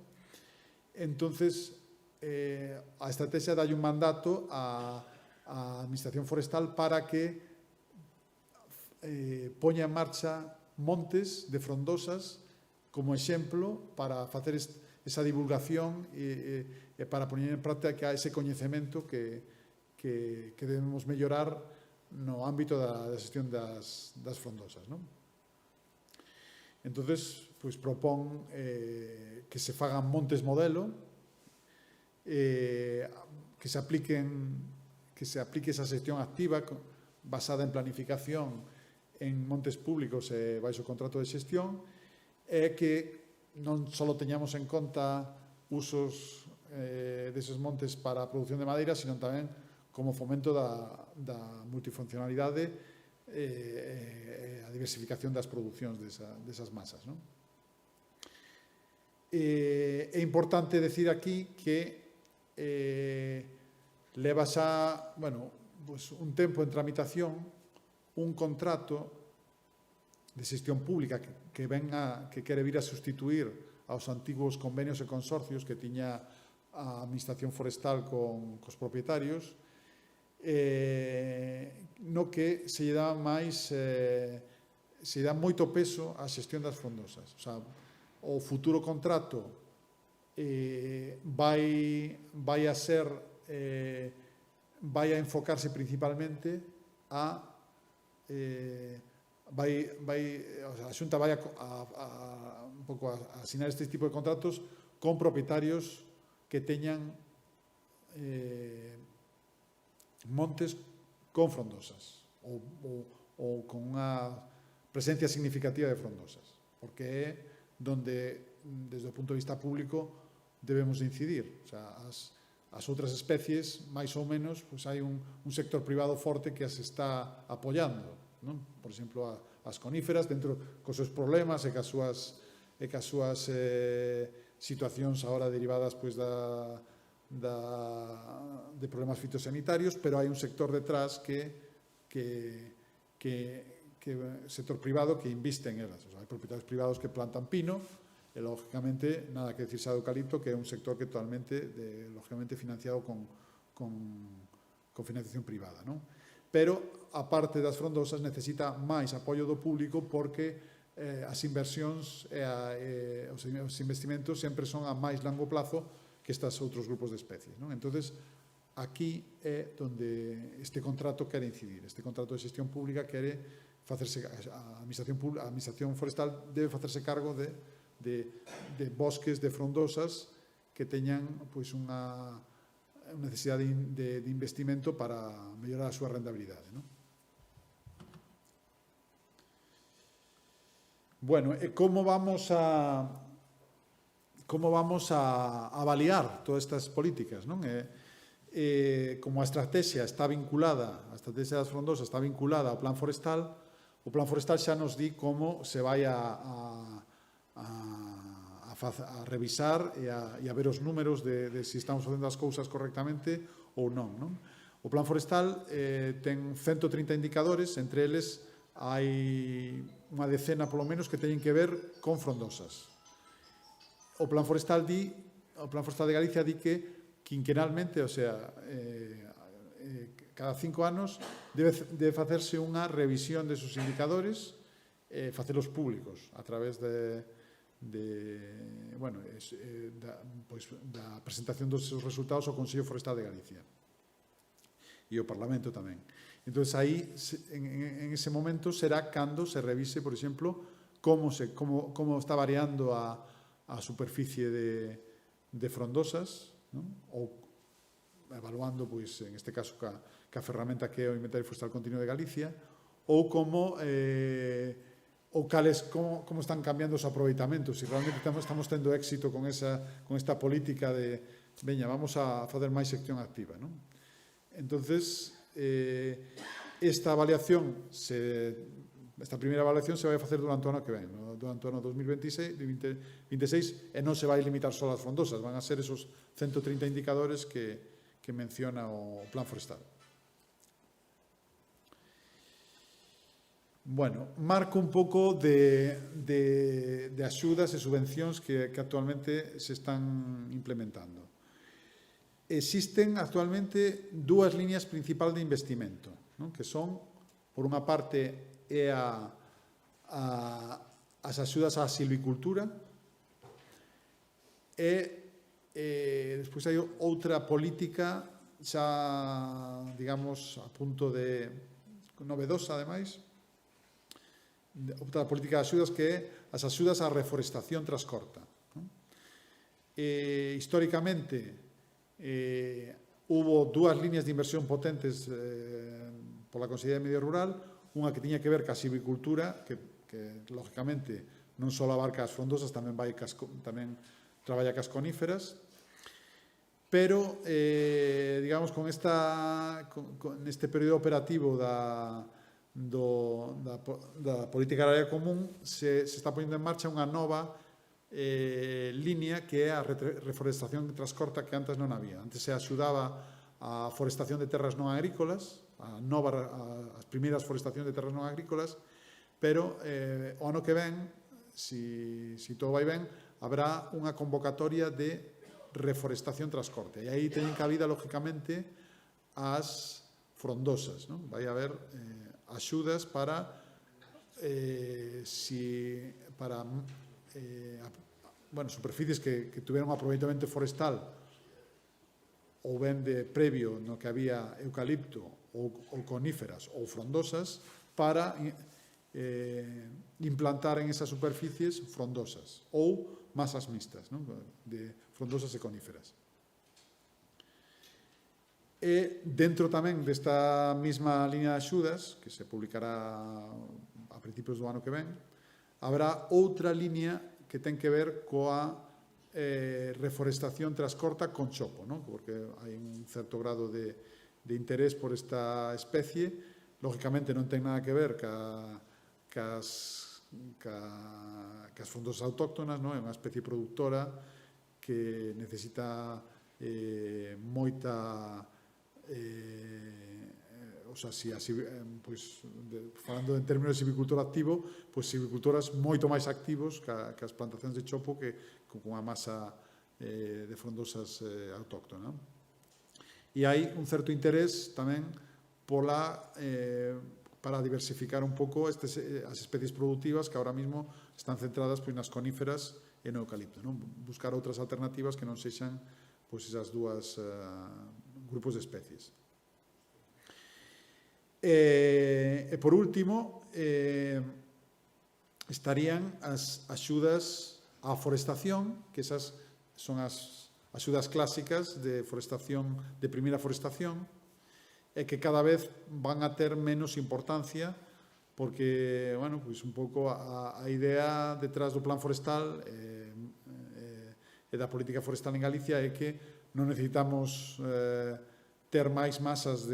Entonces, a estrategia dalle un mandato á Administración Forestal para que poña en marcha montes de frondosas como exemplo para facer esa divulgación e para poñer en práctica ese coñecemento que debemos mellorar no ámbito da xestión das frondosas, non? Entonces, pois propón que se fagan montes modelo, que se aplique esa xestión activa basada en planificación en montes públicos e baixo contrato de xestión, e que non só teñamos en conta usos deses montes para a produción de madeira, sino tamén como fomento da multifuncionalidade a diversificación das producións desas masas, non? É importante decir aquí que leva xa, un tempo en tramitación un contrato de xestión pública que quere vir a sustituir aos antigos convenios e consorcios que tiña a Administración Forestal cos propietarios, no que se lle dá moito peso á xestión das frondosas. O sea, o futuro contrato vai a enfocarse principalmente a Xunta vai un pouco a asinar este tipo de contratos con propietarios que teñan montes con frondosas ou con unha presencia significativa de frondosas, porque é donde, desde o punto de vista público, debemos incidir. O sea, as outras especies, máis ou menos, pues hai un sector privado forte que as está apoiando, non? Por exemplo, as coníferas, dentro cos seus problemas e cas súas situacións agora derivadas de problemas fitosanitarios, pero hai un sector detrás sector privado que inviste en elas. O sea, hai propietarios privados que plantan pino e, lógicamente, nada que decirse do eucalipto, que é un sector que totalmente, lógicamente, financiado con financiación privada, non? Pero, a parte das frondosas, necesita máis apoio do público porque as inversións e os investimentos sempre son a máis longo plazo que estes outros grupos de especies, non? Entonces, aquí é onde este contrato quere incidir. Este contrato de xestión pública quere facerse, a Administración Forestal debe facerse cargo de bosques de frondosas que teñan unha necesidade de investimento para mellorar a súa rentabilidade, non? Bueno, e como vamos a avaliar todas estas políticas, non? Como a estrategia está vinculada, a estrategia das frondosas está vinculada ao plan forestal, o plan forestal xa nos di como se vai a revisar e a ver os números de se estamos facendo as cousas correctamente ou non, non? O Plan Forestal ten 130 indicadores, entre eles hai unha decena polo menos que teñen que ver con frondosas. O Plan Forestal de Galicia di que quinquenalmente, o sea, cada 5 anos debe facerse unha revisión desos indicadores e facelos públicos a través da presentación dos seus resultados ao Consello Forestal de Galicia e o Parlamento tamén. Entón, aí, en ese momento, será cando se revise, por exemplo, como está variando a superficie de frondosas, non? Ou evaluando, pois, en este caso, ca ferramenta que é o Inventario Forestal Continuo de Galicia, ou como están cambiando os aproveitamentos, se realmente estamos tendo éxito con esta política de, veña, vamos a fazer máis xestión activa, non? Entonces, esta primeira avaliación se vai a facer durante o ano que ven, durante o ano 2026, e non se vai limitar só ás frondosas, van a ser esos 130 indicadores que menciona o Plan Forestal. Bueno, marco un pouco de axudas e subvencións que actualmente se están implementando. Existen actualmente dúas líneas principais de investimento, non? Que son, por unha parte, as axudas á silvicultura e despois hai outra política xa, digamos, a punto de novedosa, ademais, outra política de axudas que é as axudas á reforestación transcorta. Históricamente, hubo dúas líneas de inversión potentes pola Consellería de Medio Rural, unha que tiña que ver ca silvicultura, que lógicamente non só abarca as frondosas, tamén traballa cas coníferas, pero, digamos, con neste período operativo da política agraria común se está poñendo en marcha unha nova línea que é a reforestación transcorta, que antes non había. Antes se axudaba a forestación de terras non agrícolas, as primeiras forestacións de terras non agrícolas, pero o ano que ven, si todo vai ben, habrá unha convocatoria de reforestación transcorte. E aí teñen cabida, lógicamente, as frondosas, non? Vai haber axudas para superficies que tuveron un aproveitamento forestal ou ben de previo no que había eucalipto ou coníferas ou frondosas para implantar en esas superficies frondosas ou masas mixtas, non? De frondosas e coníferas. E dentro tamén desta mesma liña de axudas, que se publicará a principios do ano que ven, habrá outra liña que ten que ver coa reforestación transcorta con chopo, non? Porque hai un certo grado de interés por esta especie. Lógicamente non ten nada que ver cas frondosas autóctonas, non? É unha especie productora que necesita moita... falando en términos de silvicultura activo, pois silvicultoras moito máis activos que as plantacións de chopo que con unha masa de frondosas autóctona. E hai un certo interés tamén para diversificar un pouco as especies productivas que ahora mismo están centradas nas coníferas e no eucalipto, non? Buscar outras alternativas que non sexan esas dúas grupos de especies. E por último, estarían as axudas á forestación, que esas son as axudas clásicas de forestación, de primeira forestación, e que cada vez van a ter menos importancia porque, bueno, pois un pouco a idea detrás do Plan Forestal e da política forestal en Galicia é que non necesitamos ter máis masas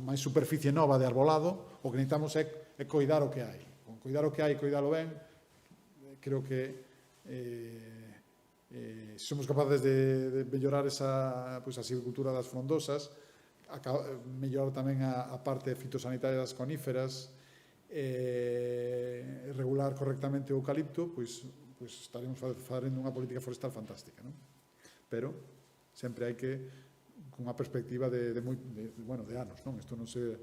máis superficie nova de arbolado, o que necesitamos é coidar o que hai. Con coidar o que hai, coidalo ben, creo que se somos capaces de mellorar a silvicultura das frondosas, mellorar tamén a parte fitosanitaria das coníferas, regular correctamente o eucalipto, pois estaremos facendo unha política forestal fantástica, non? Pero sempre hai que, con unha perspectiva de anos, non? Isto non se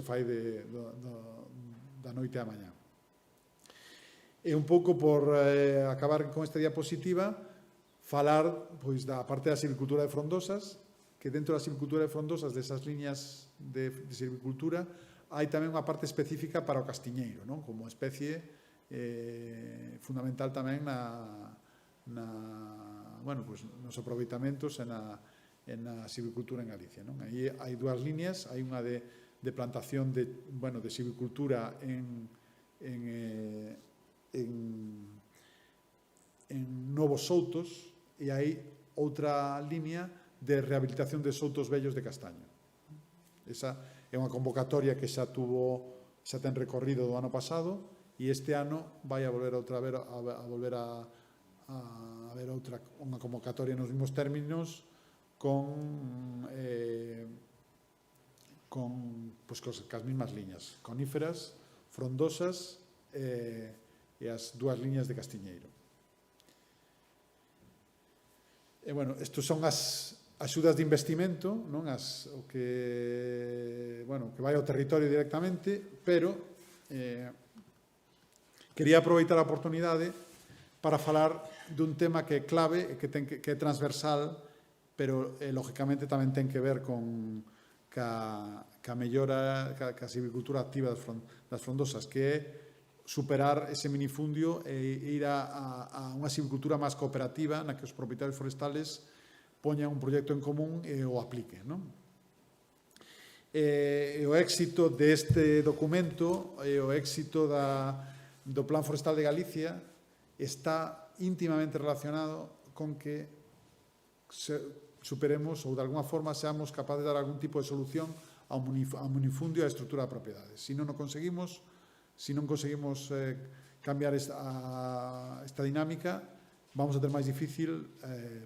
fai da noite á mañá. E un pouco por acabar con esta diapositiva, falar da parte da silvicultura de frondosas, que dentro da silvicultura de frondosas, desas liñas de silvicultura, hai tamén unha parte específica para o castiñeiro, non? Como especie fundamental tamén nos aproveitamentos e na silvicultura en Galicia, non? Aí hai dúas líneas, hai unha de plantación de silvicultura en novos soutos, e hai outra línea de rehabilitación de soutos vellos de castaño. Esa é unha convocatoria que xa ten recorrido do ano pasado, e este ano vai a volver a haber outra unha convocatoria nos mesmos términos con as mesmas liñas, coníferas, frondosas e as dúas liñas de castiñeiro. E, estos son as axudas de investimento, non? O que vai ao territorio directamente, pero quería aproveitar a oportunidade para falar dun tema que é clave, que é transversal, pero, lógicamente, tamén ten que ver ca mellora, ca silvicultura activa das frondosas, que é superar ese minifundio e ir a unha silvicultura máis cooperativa na que os propietarios forestales poñan un proxecto en común e o apliquen, non? E o éxito deste documento e o éxito do Plan Forestal de Galicia está íntimamente relacionado con que superemos ou de alguna forma seamos capaces de dar algún tipo de solución ao minifundio e a estrutura de propiedades. Se non conseguimos cambiar esta dinámica, vamos a ter máis difícil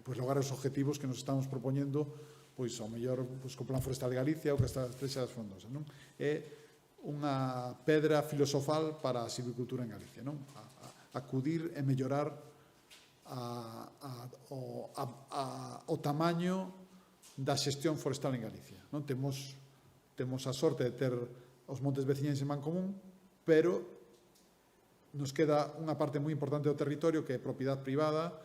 lograr os objetivos que nos estamos propoñendo, ao mellor co Plan Forestal de Galicia ou que esta estrexa das frondosas, non? É unha pedra filosofal para a silvicultura en Galicia, non? Acudir e mellorar o tamaño da xestión forestal en Galicia, non? Temos a sorte de ter os montes veciñais en Mancomún, pero nos queda unha parte moi importante do territorio que é propiedade privada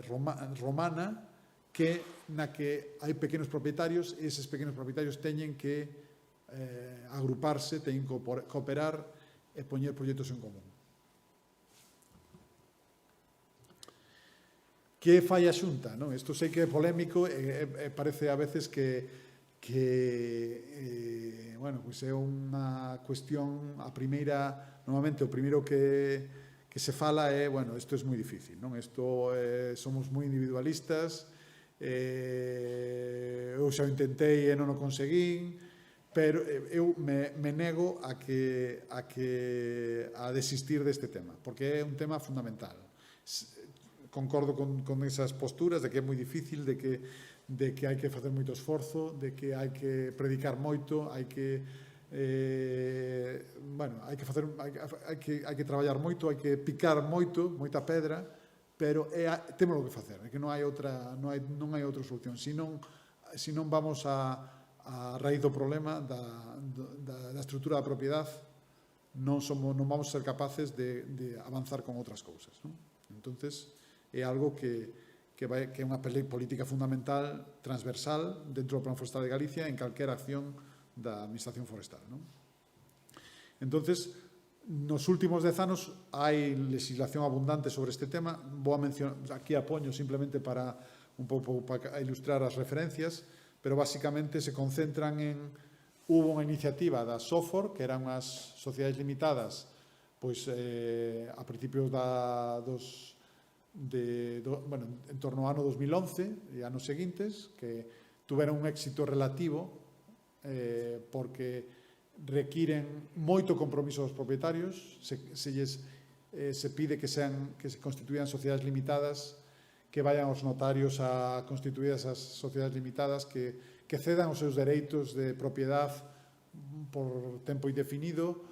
romana, na que hai pequenos propietarios, e eses pequenos propietarios teñen que agruparse, teñen que cooperar e poñer proxectos en común. Que fai a Xunta? Isto sei que é polémico e parece a veces que é unha cuestión, normalmente o primeiro que se fala é, isto é moi difícil, non? Isto somos moi individualistas, eu xa o intentei e non o conseguín, pero eu me nego a desistir deste tema, porque é un tema fundamental. Concordo con esas posturas de que é moi difícil, de que hai que facer moito esforzo, de que hai que predicar moito, hai que traballar moito, hai que picar moita pedra, pero temos que facer, que non hai outra solución. Se non vamos a raíz do problema da estrutura da propiedade, non vamos a ser capaces de avanzar con outras cousas, non? Entonces, é algo que é unha política fundamental, transversal, dentro do Plan Forestal de Galicia, en calquera acción da Administración Forestal, non? Entonces, nos últimos 10 anos hai legislación abundante sobre este tema. Vou a mencionar, aquí a poño simplemente para un pouco para ilustrar as referencias, pero basicamente se concentran hubo unha iniciativa da SOFOR, que eran unhas sociedades limitadas, a principios en torno ao ano 2011 e anos seguintes, que tuveron un éxito relativo porque requiren moito compromiso dos propietarios, se lles se pide que se constituyan sociedades limitadas, que vayan aos notarios a constituir esas sociedades limitadas, que cedan os seus dereitos de propiedade por tempo indefinido,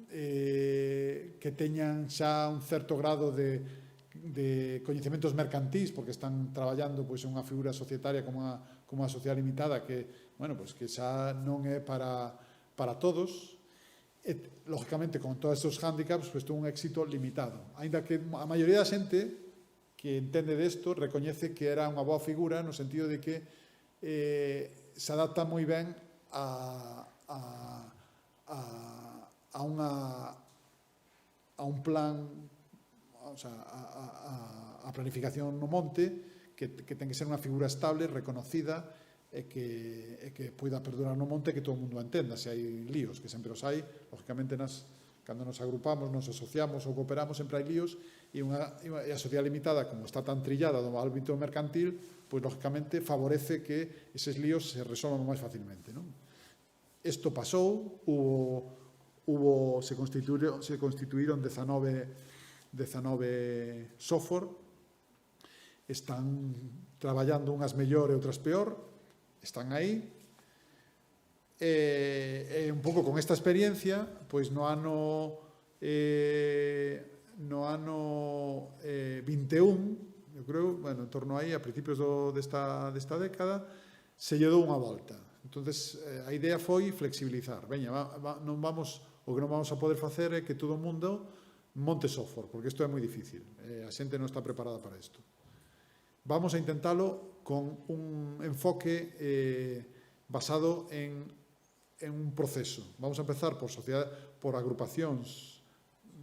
que teñan xa un certo grado de coñecementos mercantís, porque están traballando en unha figura societaria como a sociedade limitada, que xa non é para todos. Lógicamente, con todos estes hándicaps, ten un éxito limitado. Ainda que a maioría da xente que entende desto recoñece que era unha boa figura no sentido de que se adapta moi ben a un plan, a planificación no monte, que ten que ser unha figura estable, reconocida, e que poida perdurar no monte, que todo o mundo entenda. Se hai líos, que sempre os hai, lógicamente cando nos agrupamos, nos asociamos ou cooperamos, sempre hai líos, e a sociedade limitada, como está tan trillada do ámbito mercantil, pois lógicamente favorece que eses líos se resolvan máis facilmente, non? Isto pasou, se constituíron 19 software, están traballando unhas mellor e outras peor, están aí, e un pouco con esta experiencia, pois no ano 21, eu creo, en torno aí, a principios desta década, se lle dou unha volta. Entonces, a idea foi flexibilizar. Veña, o que non vamos a poder facer é que todo o mundo monte software, porque isto é moi difícil. A xente non está preparada para isto. Vamos a intentalo con un enfoque basado en un proceso. Vamos a empezar por agrupacións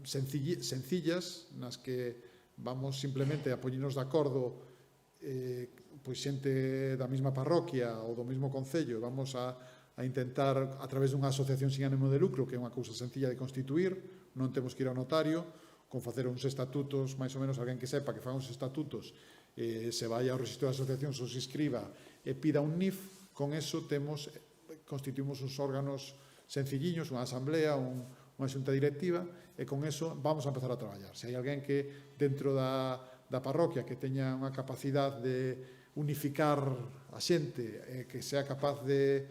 sencillas, nas que vamos simplemente a poñernos de acordo pois xente da mesma parroquia ou do mesmo concello. Vamos a intentar, a través dunha asociación sin ánimo de lucro, que é unha cousa sencilla de constituir, non temos que ir ao notario, con facer uns estatutos, máis ou menos alguén que sepa que fan uns estatutos, se vai ao registro de asociación, se os inscriba e pida un NIF, con eso constituimos uns órganos sencilliños, unha asamblea, unha xunta directiva, e con eso vamos a empezar a traballar. Se hai alguén que dentro da parroquia que teña unha capacidade de unificar a xente, que sea capaz de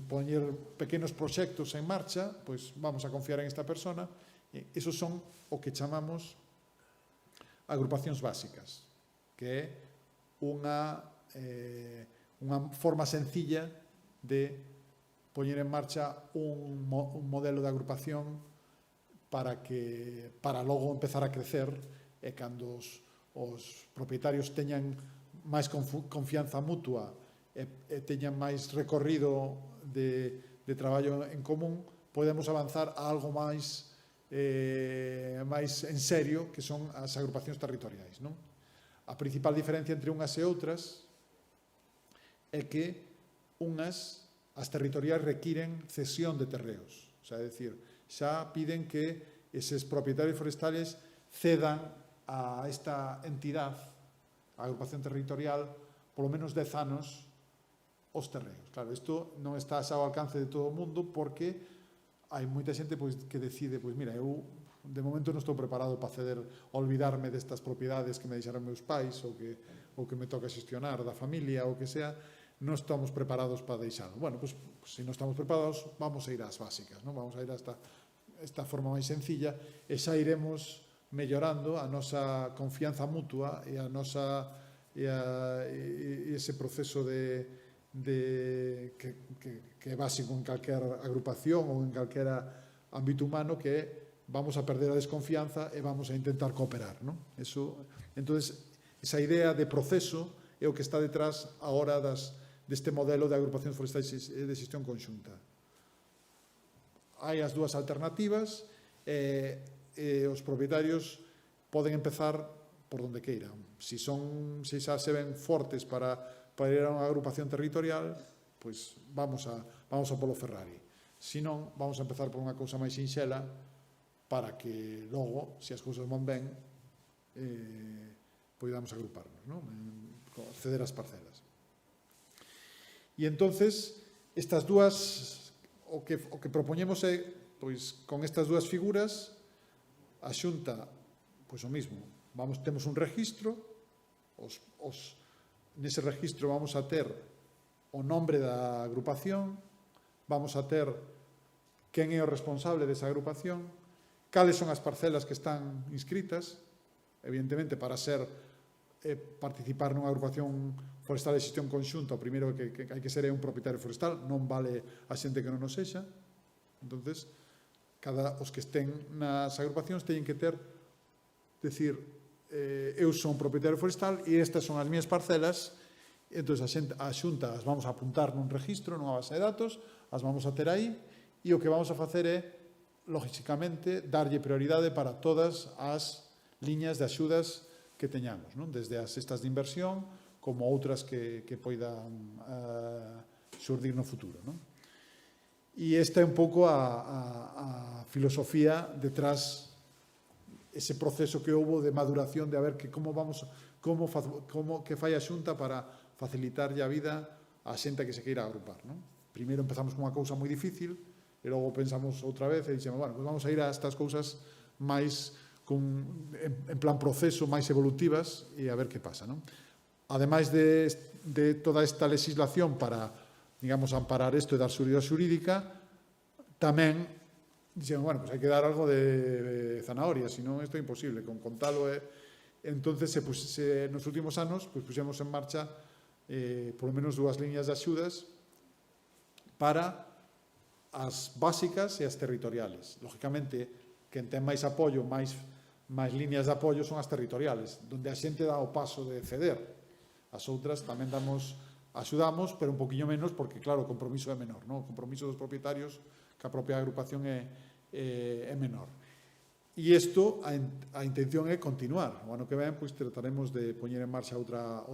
poñer pequenos proxectos en marcha, pois vamos a confiar en esta persona. Esos son o que chamamos agrupacións básicas, que é unha forma sencilla de poñer en marcha un modelo de agrupación para logo empezar a crecer, e cando os propietarios teñan máis confianza mutua e teñan máis recorrido de traballo en común, podemos avanzar a algo máis en serio, que son as agrupacións territoriais, non? A principal diferencia entre unhas e outras é que as territoriais requiren cesión de terreos, é dicir, xa piden que eses propietarios forestales cedan a esta entidade, a agrupación territorial, polo menos 10 anos os terreos. Claro, isto non está xa ao alcance de todo o mundo, porque hai moita xente que decide, mira, eu de momento non estou preparado para ceder, olvidarme destas propiedades que me deixaron meus pais, ou que me toca xestionar da familia, ou que sea, non estamos preparados para deixalo. Bueno, se non estamos preparados, vamos a ir ás básicas, non? Vamos a ir a esta forma máis sencilla, e xa iremos mellorando a nosa confianza mutua e ese proceso que é básico en calquer agrupación ou en calquera ámbito humano, que é vamos a perder a desconfianza e vamos a intentar cooperar, non? Entonces, esa idea de proceso é o que está detrás agora deste modelo de agrupacións forestais de xestión conxunta. Hai as dúas alternativas, os propietarios poden empezar por donde queiran. Se xa se ven fortes para ir a unha agrupación territorial, pois vamos a polo Ferrari. Se non, vamos a empezar por unha cousa máis sinxela, para que logo, se as cousas van ben, podamos agruparnos, ceder as parcelas. E entonces, estas dúas, o que propoñemos é, pois, con estas dúas figuras, a Xunta, pois o mismo, temos un registro, nese registro vamos a ter o nombre da agrupación, vamos a ter quen é o responsable desa agrupación, cales son as parcelas que están inscritas, evidentemente, para participar nunha agrupación forestal de xestión conxunta, o primeiro que hai que ser é un propietario forestal, non vale a xente que non o sexa. Entonces, os que estén nas agrupacións teñen que ter, decir, eu son propietario forestal e estas son as miñas parcelas, entón a Xunta as vamos a apuntar nun registro, nunha base de datos, as vamos a ter aí, e o que vamos a facer é, lógicamente, darlle prioridade para todas as liñas de axudas que teñamos, non? Desde as cestas de inversión como outras que poidan xurdir no futuro, non? E esta é un pouco a filosofía detrás ese proceso que houbo de maduración de a ver que que fai a Xunta para facilitarlle a vida á xente que se queira agrupar, non? Primeiro empezamos con unha cousa moi difícil e logo pensamos outra vez e dixemos, bueno, pues vamos a ir a estas cousas máis en plan proceso, máis evolutivas e a ver que pasa, non? Ademais de toda esta legislación para, digamos, amparar isto e dar seguridade xurídica, tamén dixemos, bueno, pues hai que dar algo de zanahoria, senón isto é imposible, con contalo entonces nos últimos anos puxemos en marcha por lo menos 2 liñas de axudas para as básicas e as territoriales. Lógicamente, quen ten máis apoio, máis líneas de apoio son as territoriales, onde a xente dá o paso de ceder. As outras tamén axudamos, pero un poquinho menos, porque, claro, o compromiso é menor, non? O compromiso dos propietarios que a propia agrupación é menor. E isto, a intención é continuar. O ano que ven, pois, trataremos de poñer en marcha outra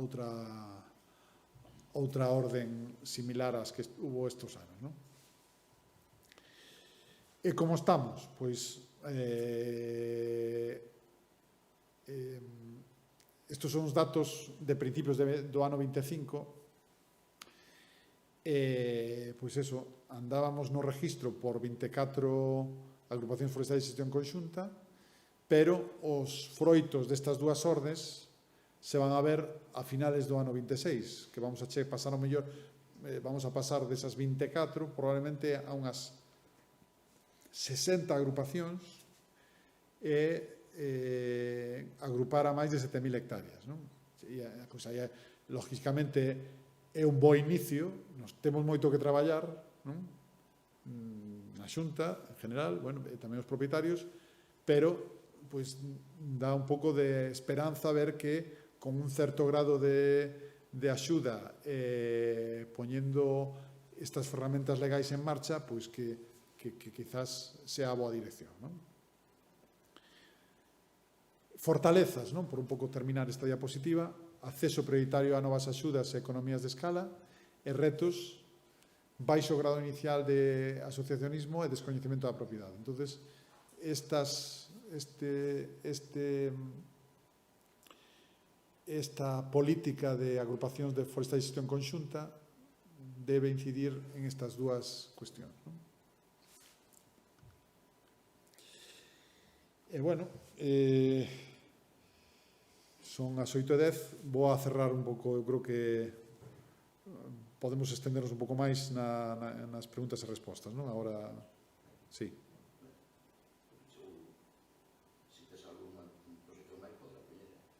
orden similar ás que hubo estos anos, non? E como estamos? Pois, estos son os datos de principios do ano 25. Pois eso, andábamos no registro por 24 agrupacións forestais de xestión conxunta, pero os froitos destas 2 ordes se van a ver a finales do ano 26, que vamos a pasar ao mellor, vamos a pasar desas 24 probablemente a unhas 60 agrupacións e agrupar a máis de 7.000 hectáreas, non? Lógicamente é un bo inicio, nos temos moito que traballar, non? Na Xunta, en general, bueno, e tamén os propietarios, pero pois dá un pouco de esperanza ver que con un certo grado de axuda poñendo estas ferramentas legais en marcha, pois que quizás sea a boa dirección, non? Fortalezas, non? Por un pouco terminar esta diapositiva, acceso prioritario a novas axudas e economías de escala e retos, baixo grado inicial de asociacionismo e descoñecemento da propiedade. Entonces, esta política de agrupacións de forestais de xestión conxunta debe incidir en estas 2 cuestións, non? E, bueno, son as 8:10, vou a cerrar un pouco, eu creo que podemos estendernos un pouco máis nas preguntas e respostas, non? Agora, sí.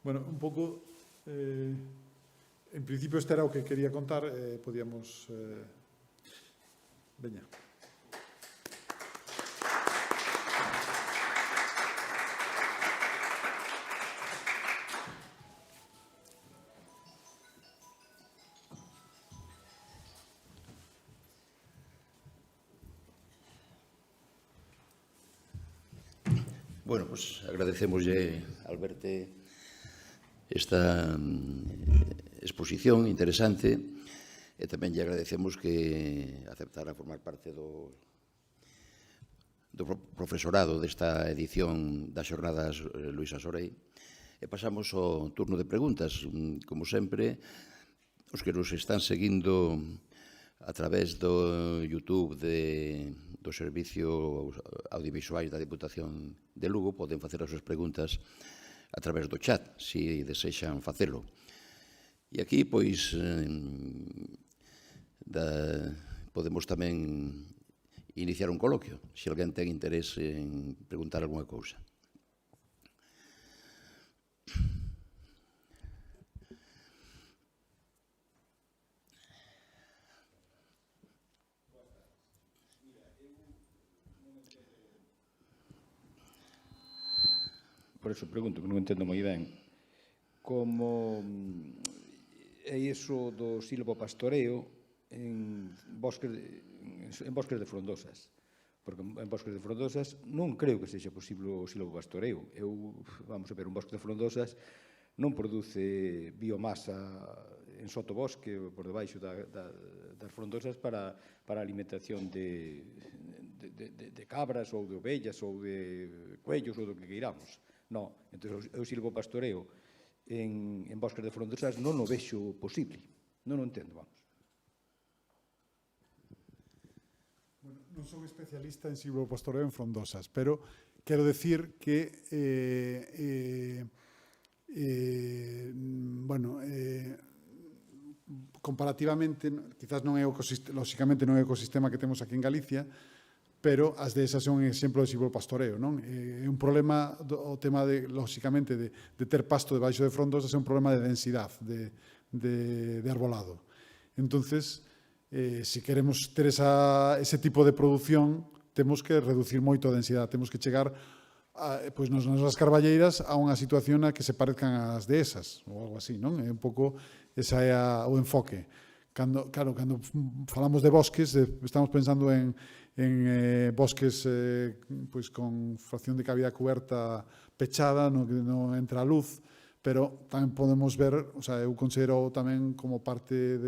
Bueno, un pouco, en principio este era o que quería contar, podíamos... Veña. Bueno, pues agradecemoslle, Alberte, esta exposición interesante e tamén lle agradecemos que aceptara formar parte do profesorado desta edición das Xornadas Luisa Sorei. E pasamos ao turno de preguntas. Como sempre, os que nos están seguindo a través do YouTube do Servicio Audiovisuais da Diputación de Lugo poden facer as súas preguntas a través do chat, se desexan facelo. E aquí, pois, podemos tamén iniciar un coloquio, se alguén ten interés en preguntar algunha cousa. Por eso pregunto, que non entendo moi ben, como é iso do silvopastoreo en bosques de frondosas. Porque en bosques de frondosas non creo que sexa posible o silvopastoreo. Vamos a ver, un bosque de frondosas non produce biomasa en sotobosque ou por debaixo das frondosas para a alimentación de cabras ou de ovellas ou de cuellos ou do que queiramos. Non, entón o silvopastoreo en bosques de frondosas non o vexo posible. Non o entendo, vamos. Bueno, non son especialista en silvopastoreo en frondosas, pero quero decir que comparativamente, quizás non é lóxicamente non é o ecosistema que temos aquí en Galicia, pero as dehesas son un exemplo de silvopastoreo, non? É un problema, o tema, lóxicamente, de ter pasto debaixo de frondosas é un problema de densidade, de arbolado. Entonces, se queremos ter ese tipo de produción, temos que reducir moito a densidade, temos que chegar, pois, nas nosas carballeiras a unha situación na que se parezcan as dehesas, ou algo así, non? É un pouco, ese é o enfoque. Cando falamos de bosques, estamos pensando en bosques pois con fracción de cavidade cuberta pechada, no que non entra a luz, pero tamén podemos ver, o sea, eu considero tamén como parte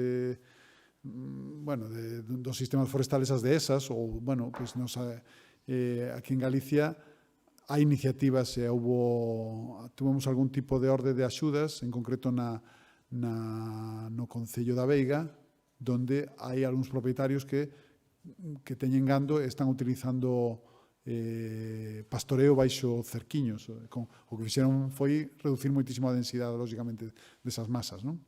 dos sistemas forestales as dehesas, ou, bueno, pois aquí en Galicia hai iniciativas e tuvemos algún tipo de orde de axudas, en concreto no Concello da Veiga, donde hai algúns propietarios que teñen gando e están utilizando pastoreo baixo cerquiños. O que fixeron foi reducir moitísimo a densidade, lóxicamente, desas masas, non?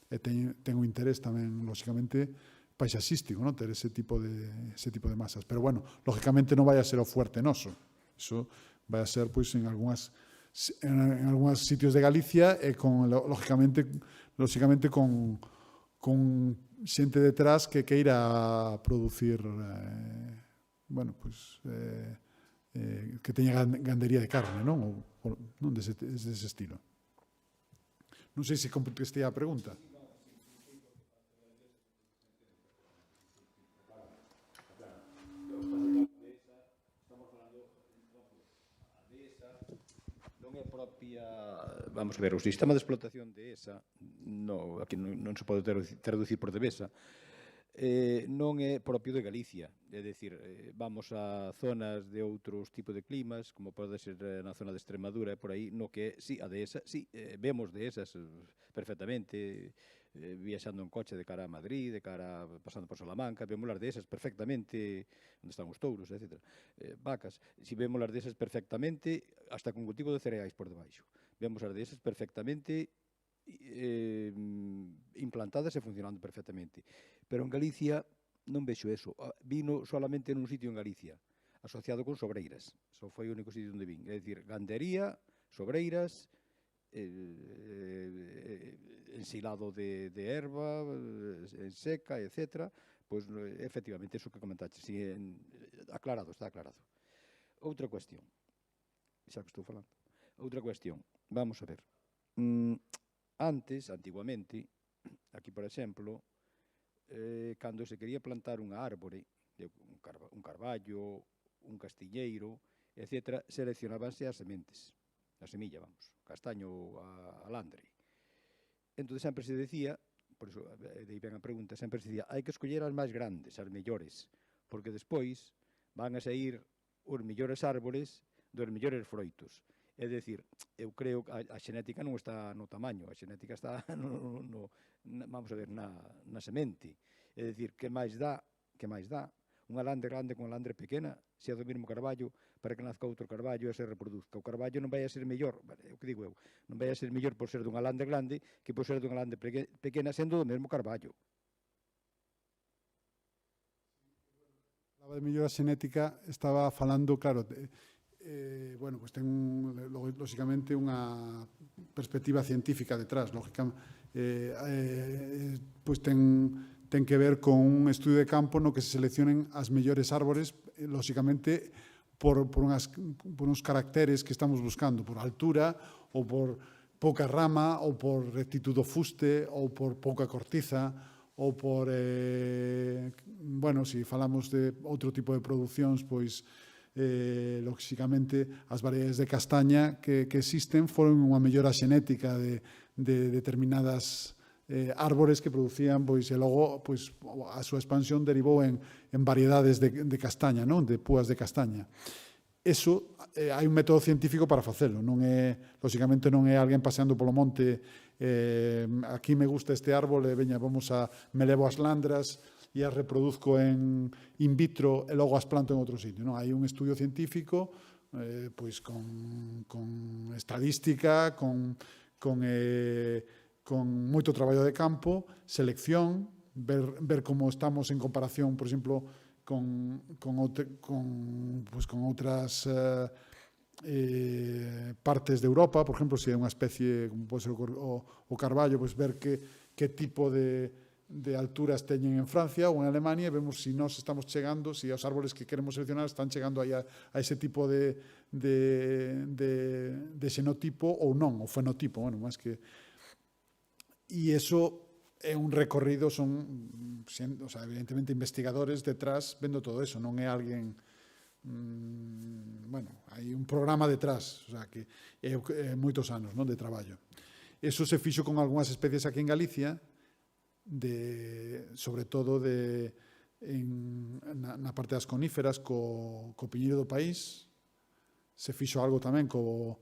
E ten un interés tamén, lóxicamente, paisaxístico, non? Ter ese tipo de masas. Pero, bueno, lógicamente non vai a ser o fuerte noso. Iso vai a ser, pois, en algúns sitios de Galicia e, lógicamente, con xente detrás que queira producir, que teña gandería de carne, non? Non dese estilo. Non sei se contestei a pregunta. Vamos a ver, o sistema de explotación de esa, aquí non se pode traducir por devesa, non é propio de Galicia. É dicir, vamos a zonas de outros tipos de climas, como pode ser na zona de Extremadura, por aí, no que, sí, a dehesa, sí, vemos dehesas perfectamente, viaxando en coche de cara a Madrid, de cara pasando por Salamanca, vemos as dehesas perfectamente, onde están os touros, etc. Vacas, si vemos as dehesas perfectamente, hasta con cultivo de cereais por debaixo. Vemos as dehesas perfectamente implantadas e funcionando perfectamente. Pero en Galicia non vexo eso. Vino solamente nun sitio en Galicia, asociado con sobreiras. Só foi o único sitio onde vin. É dicir, gandería, sobreiras, ensilado de erva, en seca, etc. Pois, efectivamente, eso que comentaste. Aclarado, está aclarado. Outra cuestión. Xa que estou falando. Outra cuestión. Vamos a ver. Antiguamente, aquí, por exemplo, cando se quería plantar unha árbore, un carballo, un castiñeiro, etc., seleccionábanse as sementes, a semilla, vamos, castaño ou alandre. Entón, sempre se decía, por iso, dei ben a pregunta, sempre se decía, hai que escoller as máis grandes, as mellores, porque despois van a sair os mellores árbores dos mellores froitos. É dicir, eu creo que a xenética non está no tamaño, a xenética está, vamos a ver, na semente. É dicir, que máis dá unha landre grande con unha landre pequena, se é do mesmo carballo, para que nazca outro carballo e se reproduzca. O carballo non vai a ser mellor, é o que digo eu, non vai a ser mellor por ser dunha landre grande que por ser dunha landre pequena sendo do mesmo carballo. Falaba de mellora xenética, estaba falando, claro, bueno, pues ten lógicamente unha perspectiva científica detrás, pues ten que ver con un estudio de campo no que se seleccionen as mellores árbores, lógicamente por uns caracteres que estamos buscando, por altura ou por pouca rama ou por rectitud do fuste ou por pouca cortiza ou por, bueno, se falamos de outro tipo de producións, pois, lógicamente, as variedades de castaña que existen foron unha mellora xenética de determinadas árbores que producían, pois, e logo, pois, a súa expansión derivou en variedades de castaña, non? De púas de castaña. Eso, hai un método científico para facelo, non é, lógicamente non é alguén paseando polo monte, aquí me gusta este árbol, veña, me levo as landras e as reproduzco in vitro e logo as planto en outro sitio, non? Hai un estudio científico, pois con estadística, con moito traballo de campo, selección, ver como estamos en comparación, por exemplo, con outras partes de Europa, por exemplo, se é unha especie como pode ser o carballo, pois ver que tipo de alturas teñen en Francia ou en Alemania, e vemos se nós estamos chegando, se os árboles que queremos seleccionar están chegando aí a ese tipo de xenotipo ou non, o fenotipo, bueno, máis que... E iso é un recorrido, son, o sea, evidentemente, investigadores detrás vendo todo eso, non é alguén... bueno, hai un programa detrás, o sea, que é moitos anos, non, de traballo. Eso se fixo con algunhas especies aquí en Galicia, sobre todo na parte das coníferas, co piñeiro do país, se fixo algo tamén co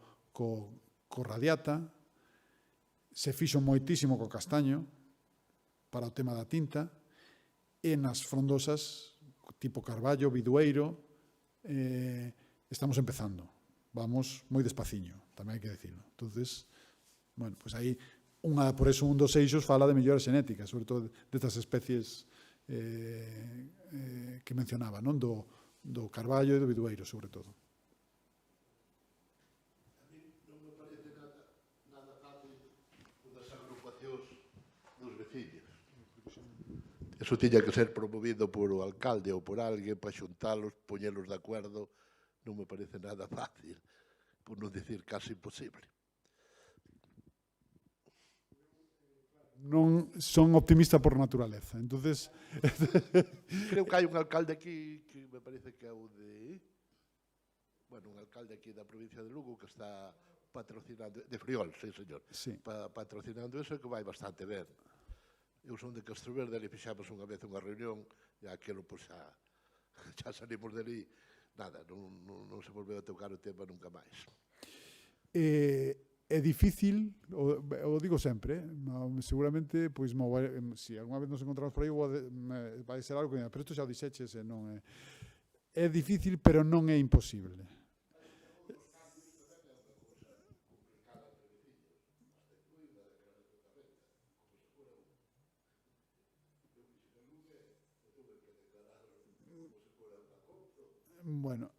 radiata, se fixo moitísimo co castaño, para o tema da tinta, e nas frondosas, tipo carballo, bidueiro, estamos empezando. Vamos moi despaciño, tamén hai que decirlo. Entonces, bueno, pues aí, por eso un dos eixos fala de mellora xenética, sobre todo destas especies que mencionaba, non? Do carballo e do bidueiro, sobre todo. A mí non me parece nada fácil das agrupacións dos veciños. Eso tiña que ser promovido por o alcalde ou por alguén para xuntalos, poñelos de acordo. Non me parece nada fácil, por non dicir casi imposible. Non son optimista por naturaleza, entonces... Creo que hai un alcalde aquí que me parece que é o de... Bueno, un alcalde aquí da provincia de Lugo que está patrocinando... De Friol, sí, señor. Sí. Patrocinando eso que vai bastante ben. Eu son de Castro Verde, ali fixamos unha vez unha reunión e aquilo, pois, xa salimos dali, nada, non se volveu a tocar o tema nunca máis. É difícil, o digo sempre, seguramente, pois, se alguna vez nos encontramos por aí, vai ser algo que, pero isto xa o dixeches, non é... É difícil, pero non é imposible. Bueno,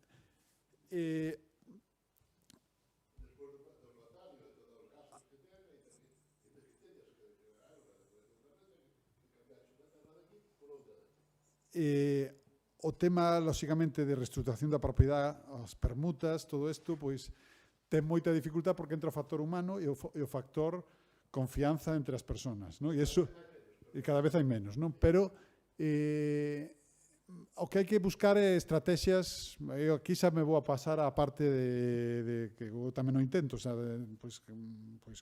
o tema, lógicamente, de reestruturación da propiedade, as permutas, todo isto, pois, ten moita dificultad porque entra o factor humano e o factor confianza entre as persoas, non? E iso, e cada vez hai menos, non? Pero o que hai que buscar é estrategias, eu aquí xa me vou a pasar á parte de que eu tamén non intento, xa, pois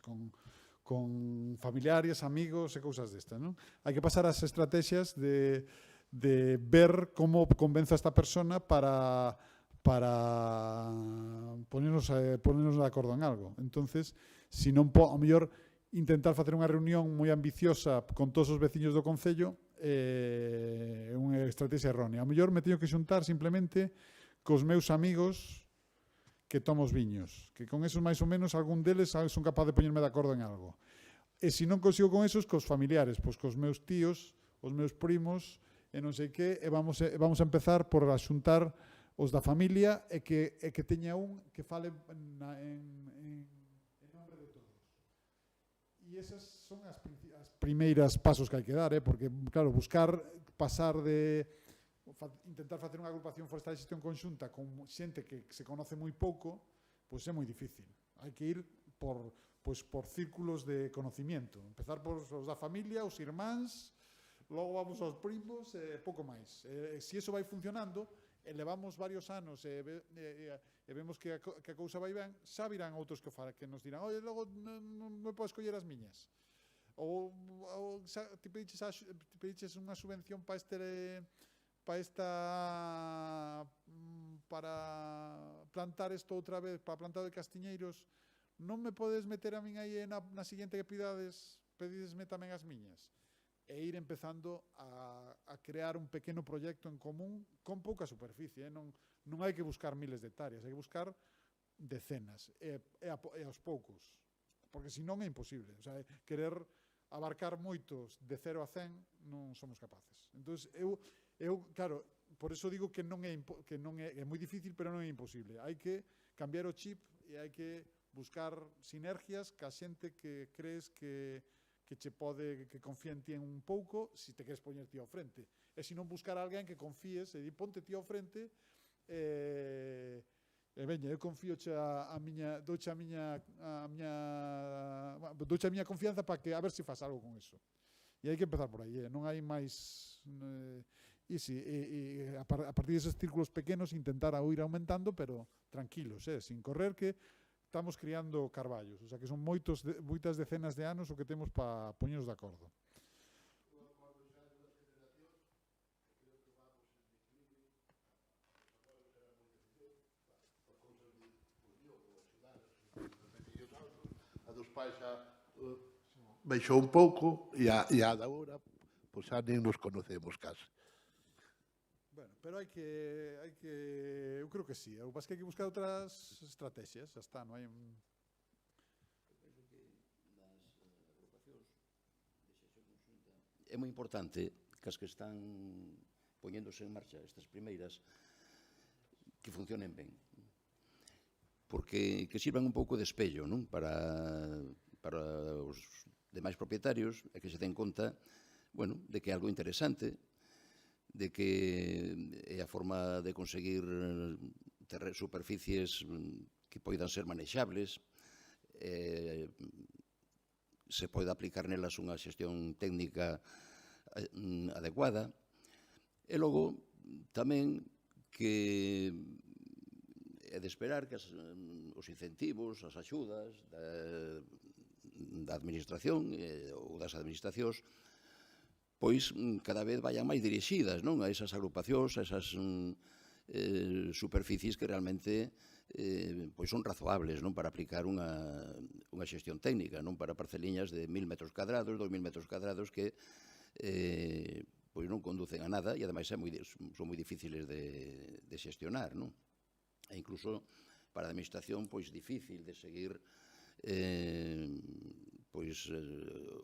con familiares, amigos e cousas destas, non? Hai que pasar ás estrategias de ver como convenzo a esta persona para ponernos de acordo en algo. Entonces, se non, ao mellor, intentar facer unha reunión moi ambiciosa con todos os veciños do Concello é unha estrategia errónea. A mellor me teño que xuntar simplemente cos meus amigos que tomo os viños, que con esos máis ou menos algún deles son capaz de poñerme de acordo en algo. E se non consigo con esos, cos familiares, pois cos meus tíos, os meus primos, e non sei que, e vamos a empezar por xuntar os da familia e que teña un que fale en nombre de todos. E esas son as primeiras pasos que hai que dar, porque, claro, pasar de intentar facer unha agrupación forestal de xestión conxunta con xente que se conoce moi pouco, pois é moi difícil. Hai que ir por círculos de conocimiento. Empezar por os da familia, os irmáns, logo vamos aos primos e pouco máis. Se iso vai funcionando, e levamos varios anos e vemos que a cousa vai ben, xa virán outros que nos dirán, oi, logo non me podes coller as miñas. Ou ti pediches unha subvención para plantar isto outra vez, para plantar de castiñeiros, non me podes meter a min aí na seguinte que pedidesme tamén as miñas. E ir empezando a crear un pequeno proxecto en común con pouca superficie. Non hai que buscar miles de hectáreas, hai que buscar decenas e aos poucos, porque senón é imposible. O sea, querer abarcar moitos de 0 a 100 non somos capaces. Entón, eu claro, por eso digo que é moi difícil, pero non é imposible. Hai que cambiar o chip e hai que buscar sinergias ca xente que crees que confía en ti un pouco, se te queres poñer ti ao frente. E se non buscar a alguén que confíes e di, ponte ti ao frente e veña, eu confío douche a miña confianza para que a ver se faz algo con eso. E hai que empezar por aí, non hai máis... E a partir deses círculos pequenos intentar ir aumentando, pero tranquilos, sin correr, que estamos criando carballos, o sea que son moitas decenas de anos o que temos para poñernos de acordo. A dos pais xa baixou un pouco e a da hora, pois xa nem nos conocemos case. Bueno, pero hai que eu creo que sí, o que pasa é que hai que buscar outras estrategias, xa está, non hai É moi importante que as que están poñéndose en marcha, estas primeiras, que funcionen ben. Porque que sirvan un pouco de espello, non? Para os demais propietarios e que se den conta, bueno, de que é algo interesante, de que é a forma de conseguir superficies que poidan ser manexables, se pode aplicar nelas unha xestión técnica adecuada, e logo tamén que é de esperar que os incentivos, as axudas da administración ou das administracións pois cada vez vayan máis dirixidas, non, a esas agrupacións, a esas superficies que realmente pois son razoables, non, para aplicar unha xestión técnica, non, para parceliñas de 1.000 metros cadrados, 2.000 metros cadrados que pois non conducen a nada e ademais son moi difíciles de xestionar, non? E incluso para a administración pois difícil de seguir pois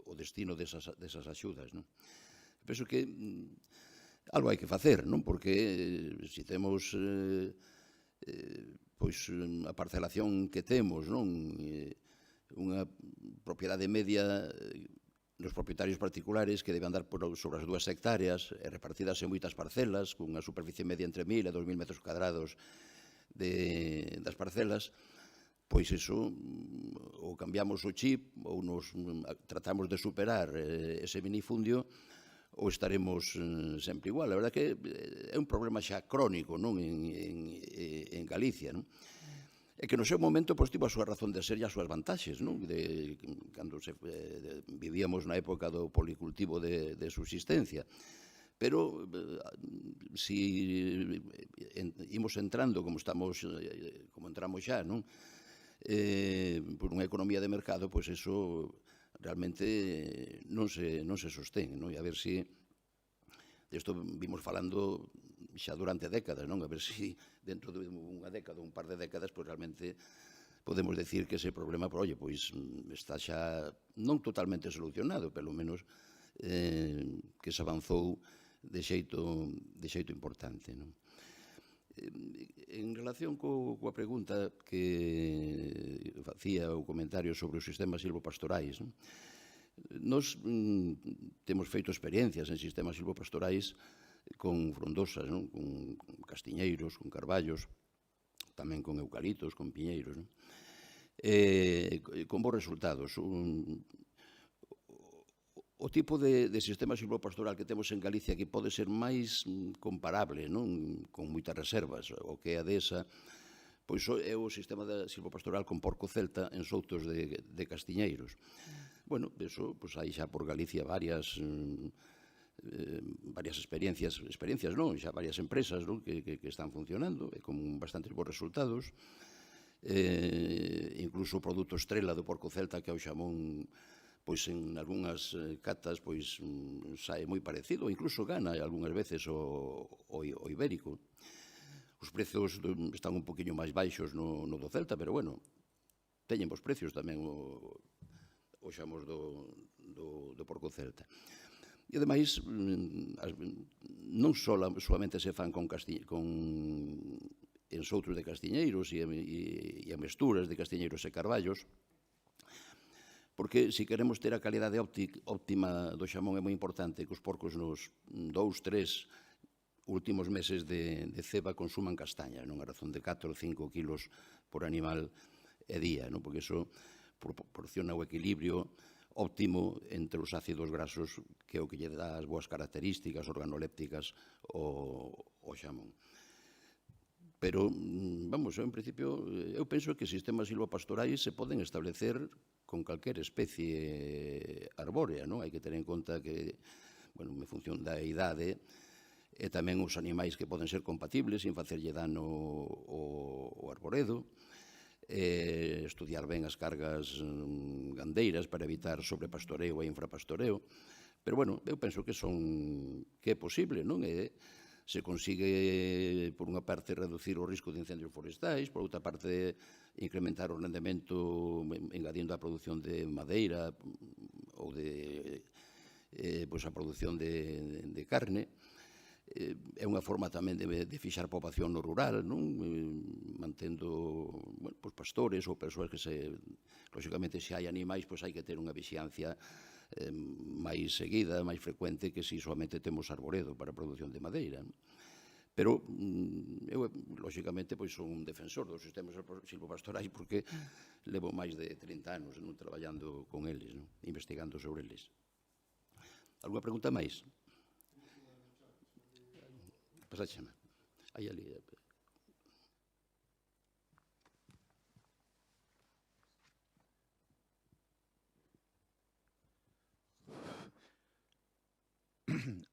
o destino desas axudas, non? Penso que algo hai que facer, non? Porque se temos pois a parcelación que temos, non? Unha propiedade media dos propietarios particulares que deben andar sobre as 2 hectáreas repartidas en moitas parcelas, con unha superficie media entre 1.000 e 2.000 metros cadrados das parcelas, pois iso, ou cambiamos o chip, ou nos tratamos de superar ese minifundio, ou estaremos sempre igual. A verdade que é un problema xa crónico, non, en Galicia, non? E que no seu momento pois tivo a súa razón de ser e as súas vantaxes, non? Cando vivíamos na época do policultivo de subsistencia. Pero se imos entrando como entramos xa, non? Por unha economía de mercado, pois eso realmente non se sostén, non? E a ver se isto vimos falando xa durante décadas, non? A ver se dentro de unha década, un par de décadas, pois realmente podemos decir que ese problema, pois está xa non totalmente solucionado, pelo menos que se avanzou de xeito importante, non? En relación coa pregunta que facía o comentario sobre os sistemas silvopastorais, non? Nos temos feito experiencias en sistemas silvopastorais con frondosas, non? Con castiñeiros, con carballos, tamén con eucaliptos, con piñeiros, non? Con bons resultados. O tipo de sistema silvopastoral que temos en Galicia que pode ser máis comparable, non? Con moitas reservas, o que é a desa, pois é o sistema silvopastoral con porco celta en soutos de castiñeiros. Bueno, eso, pois hai xa por Galicia varias experiencias non, xa varias empresas, non? Que están funcionando e con bastantes bons resultados. Incluso o produto estrela do porco celta, que é o xamón, pois en algunhas catas pois sae moi parecido, incluso gana algunhas veces o ibérico. Os prezos están un poquinho máis baixos no do celta, pero bueno, teñen bons precios tamén o xamos do porco celta. E ademais, non solamente se fan en soutros de castiñeiros e a mesturas de castiñeiros e carballos, porque se queremos ter a calidade óptima do xamón é moi importante que os porcos nos 2-3 últimos meses de ceba consuman castaña, non? A razón de 4 ou 5 kilos por animal e día, non? Porque iso proporciona o equilibrio óptimo entre os ácidos grasos, que é o que lle dá as boas características organolépticas ao xamón. Pero, vamos, en principio, eu penso que sistemas silvopastorais se poden establecer con calquer especie arbórea, non? Hai que ter en conta que, bueno, en función da idade, e tamén os animais que poden ser compatibles sin facerlle dano ao arboredo, estudiar ben as cargas gandeiras para evitar sobrepastoreo e infrapastoreo. Pero, bueno, eu penso que é posible, non? E se consigue, por unha parte, reducir o risco de incendios forestais, por outra parte, incrementar o rendemento engadindo a produción de madeira ou a produción de carne. É unha forma tamén de fixar poboación no rural, non? Mantendo pastores ou persoas que lógicamente, se hai animais, pois hai que ter unha vixiancia máis seguida, máis frecuente, que se somente temos arboredo para a produción de madeira. Pero, eu, lógicamente, son un defensor dos sistemas silvopastorais porque levo máis de 30 anos traballando con eles, investigando sobre eles. Alguna pregunta máis? Pasácheme. Aí ali.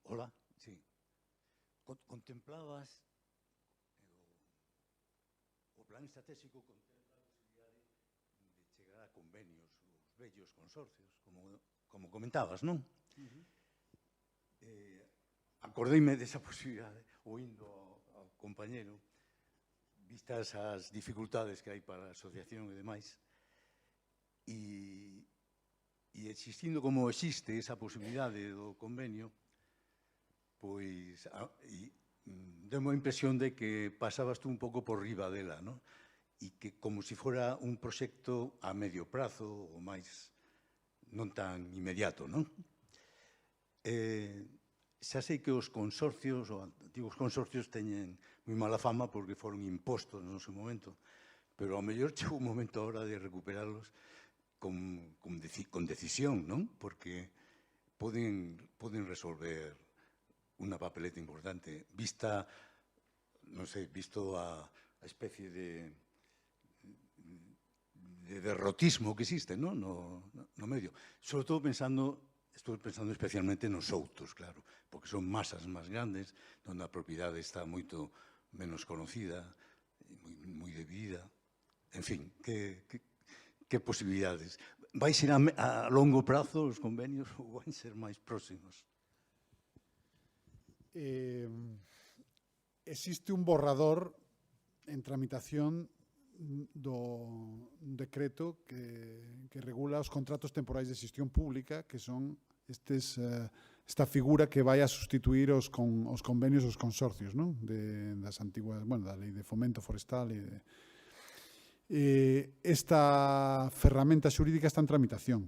Hola, sí. Contemplabas o plan estratégico contempla a posibilidade de chegar a convenios, os vellos consorcios, como comentabas, non? Acordeime desa posibilidade, oindo ao compañero, vistas as dificultades que hai para a asociación e demais, e existindo como existe esa posibilidade do convenio, pois deu-me a impresión de que pasabas tú un pouco por riba dela, non? E que como se fora un proxecto a medio prazo ou máis non tan inmediato, non? Xa sei que os consorcios, os antigos consorcios, teñen moi mala fama porque foron impostos no seu momento, pero ao mellor chegou un momento ahora de recuperarlos con decisión, non? Porque poden resolver unha papeleta importante, vista, non sei, visto a especie de derrotismo que existe, non? No medio. Sobre todo estou pensando especialmente nos outos, claro, porque son masas máis grandes, onde a propiedade está moito menos conocida, moi debida. En fin, que posibilidades. vai ser a longo prazo os convenios ou van ser máis próximos? Existe un borrador en tramitación do decreto que regula os contratos temporais de xestión pública, que son esta figura que vai a sustituir os convenios, os consorcios, non? Das antiguas, bueno, da lei de fomento forestal esta ferramenta xurídica está en tramitación.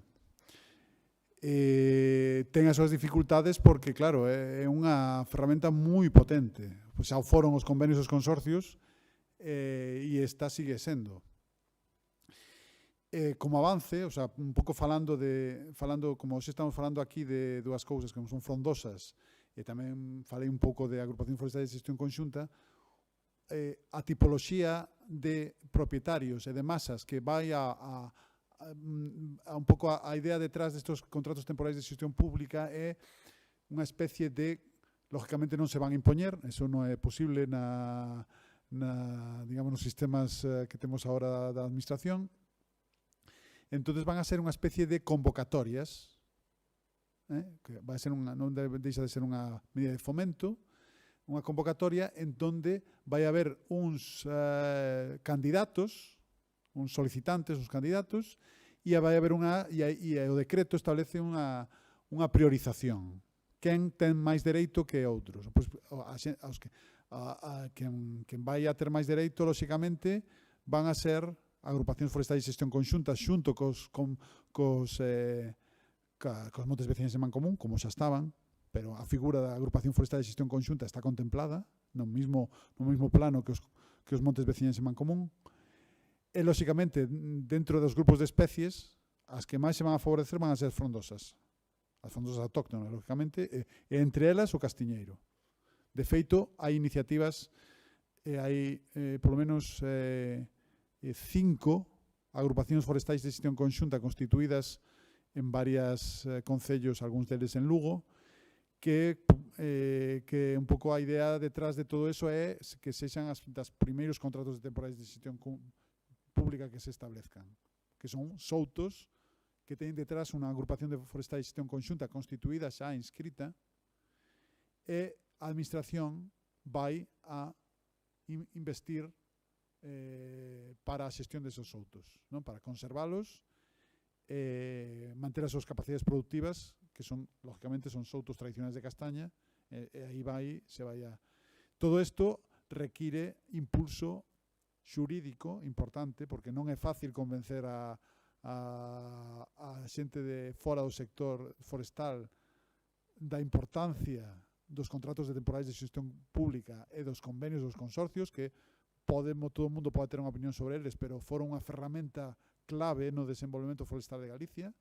Ten as súas dificultades porque, claro, é unha ferramenta moi potente. Pois xa foron os convenios dos consorcios e esta sigue sendo. Como avance, o sea, un pouco falando, como xe estamos falando aquí de dúas cousas que son frondosas, e tamén falei un pouco de agrupación forestal de xestión conxunta, a tipoloxía de propietarios e de masas que vai un pouco a idea detrás destes contratos temporais de xestión pública é unha especie de, lógicamente non se van a impoñer, eso non é posible digamos, nos sistemas que temos agora da administración. Entonces van a ser unha especie de convocatorias, que vai ser non deixa de ser unha medida de fomento, unha convocatoria en donde vai haber uns candidatos, uns solicitantes, uns candidatos, e vai haber o decreto establece unha priorización. Quen ten máis dereito que outros? Pois, quen vai a ter máis dereito, lóxicamente, van a ser agrupacións forestais de xestión conxunta xunto cos montes veciños en Mancomún, como xa estaban, pero a figura da agrupación forestal de xestión conxunta está contemplada no mismo plano que os montes veciños en Mancomún. E, lóxicamente, dentro dos grupos de especies, as que máis se van a favorecer van a ser as frondosas autóctonas, lógicamente, e entre elas o castiñeiro. De feito, hai iniciativas, hai polo menos 5 agrupacións forestais de xestión conxunta constituídas en varios concellos, algúns deles en Lugo, que un pouco a idea detrás de todo eso é que sexan das primeiros contratos de temporais de xestión pública que se establezcan, que son soutos que teñen detrás unha agrupación de forestais de xestión conxunta constituída xa inscrita, e a administración vai a investir para a xestión desos soutos, non? Para conservalos, manter as súas capacidades productivas, que son, lógicamente, son soutos tradicionais de castaña, e aí se vai a... Todo isto require impulso xurídico importante, porque non é fácil convencer a xente de fora do sector forestal da importancia dos contratos de temporais de xestión pública e dos convenios dos consorcios, que todo o mundo pode ter unha opinión sobre eles, pero foron unha ferramenta clave no desenvolvemento forestal de Galicia,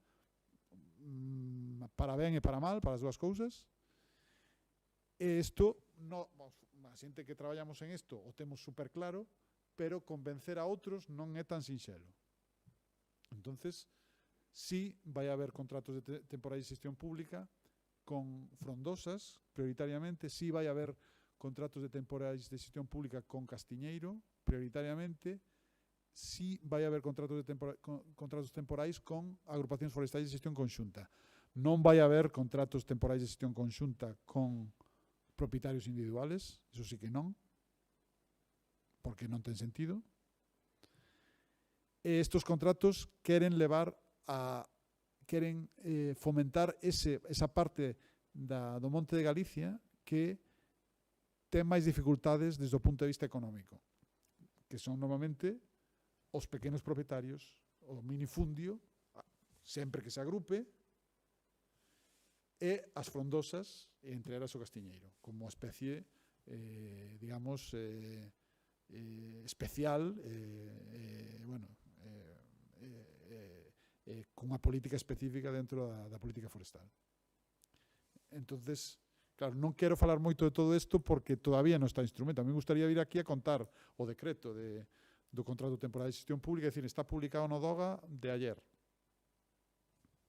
para ben e para mal, para as dúas cousas. E isto, a xente que traballamos en isto o temos super claro, pero convencer a outros non é tan sinxelo. Entonces, sí vai haber contratos de temporais de xestión pública con frondosas, prioritariamente, sí vai haber contratos de temporais de xestión pública con castiñeiro, prioritariamente, sí vai haber contratos temporais con agrupacións forestais de xestión conxunta. Non vai haber contratos temporais de xestión conxunta con propietarios individuales, eso sí que non, porque non ten sentido. E estes contratos queren fomentar esa parte do Monte de Galicia que ten máis dificultades desde o punto de vista económico, que son normalmente os pequenos propietarios, o minifundio, sempre que se agrupe, e as frondosas, entre elas o castiñeiro, como especie, digamos, especial, con unha política específica dentro da política forestal. Entonces, claro, non quero falar moito de todo isto porque todavía non está instrumento. A mí me gustaría vir aquí a contar o decreto do contrato temporal de xestión pública, é dicir, está publicado no DOGA de ayer.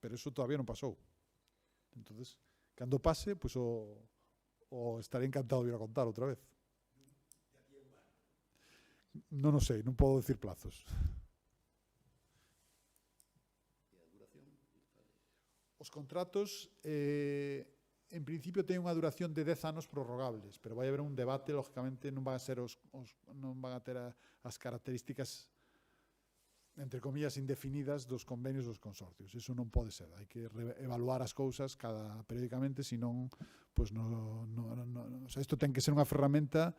Pero eso todavía non pasou. Entonces, cando pase, pues estaré encantado de ir a contar outra vez. Non o sei, non podo decir plazos. os contratos, en principio, teñen unha duración de 10 anos prorrogables, pero vai haber un debate, lógicamente, non van a ser non van a ter as características, entre comillas, indefinidas dos convenios dos consorcios. Iso non pode ser. Hai que evaluar as cousas periódicamente, senón, pois, o sea, isto ten que ser unha ferramenta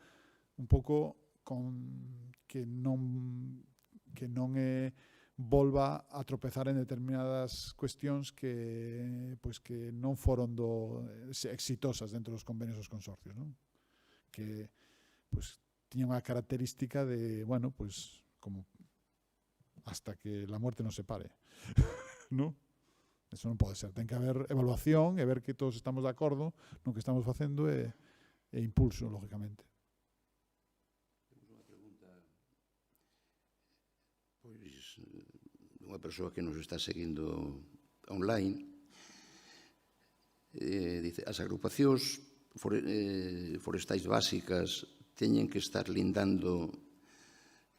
un pouco que non volva a tropezar en determinadas cuestións que non foron exitosas dentro dos convenios dos consorcios, non? Que tiñan unha característica de, bueno, como hasta que la muerte nos separe, non? Eso non pode ser. Ten que haber evaluación e ver que todos estamos de acordo no que estamos facendo e impulso, lógicamente. Pois, unha persoa que nos está seguindo online, dice, as agrupacións forestais básicas teñen que estar lindando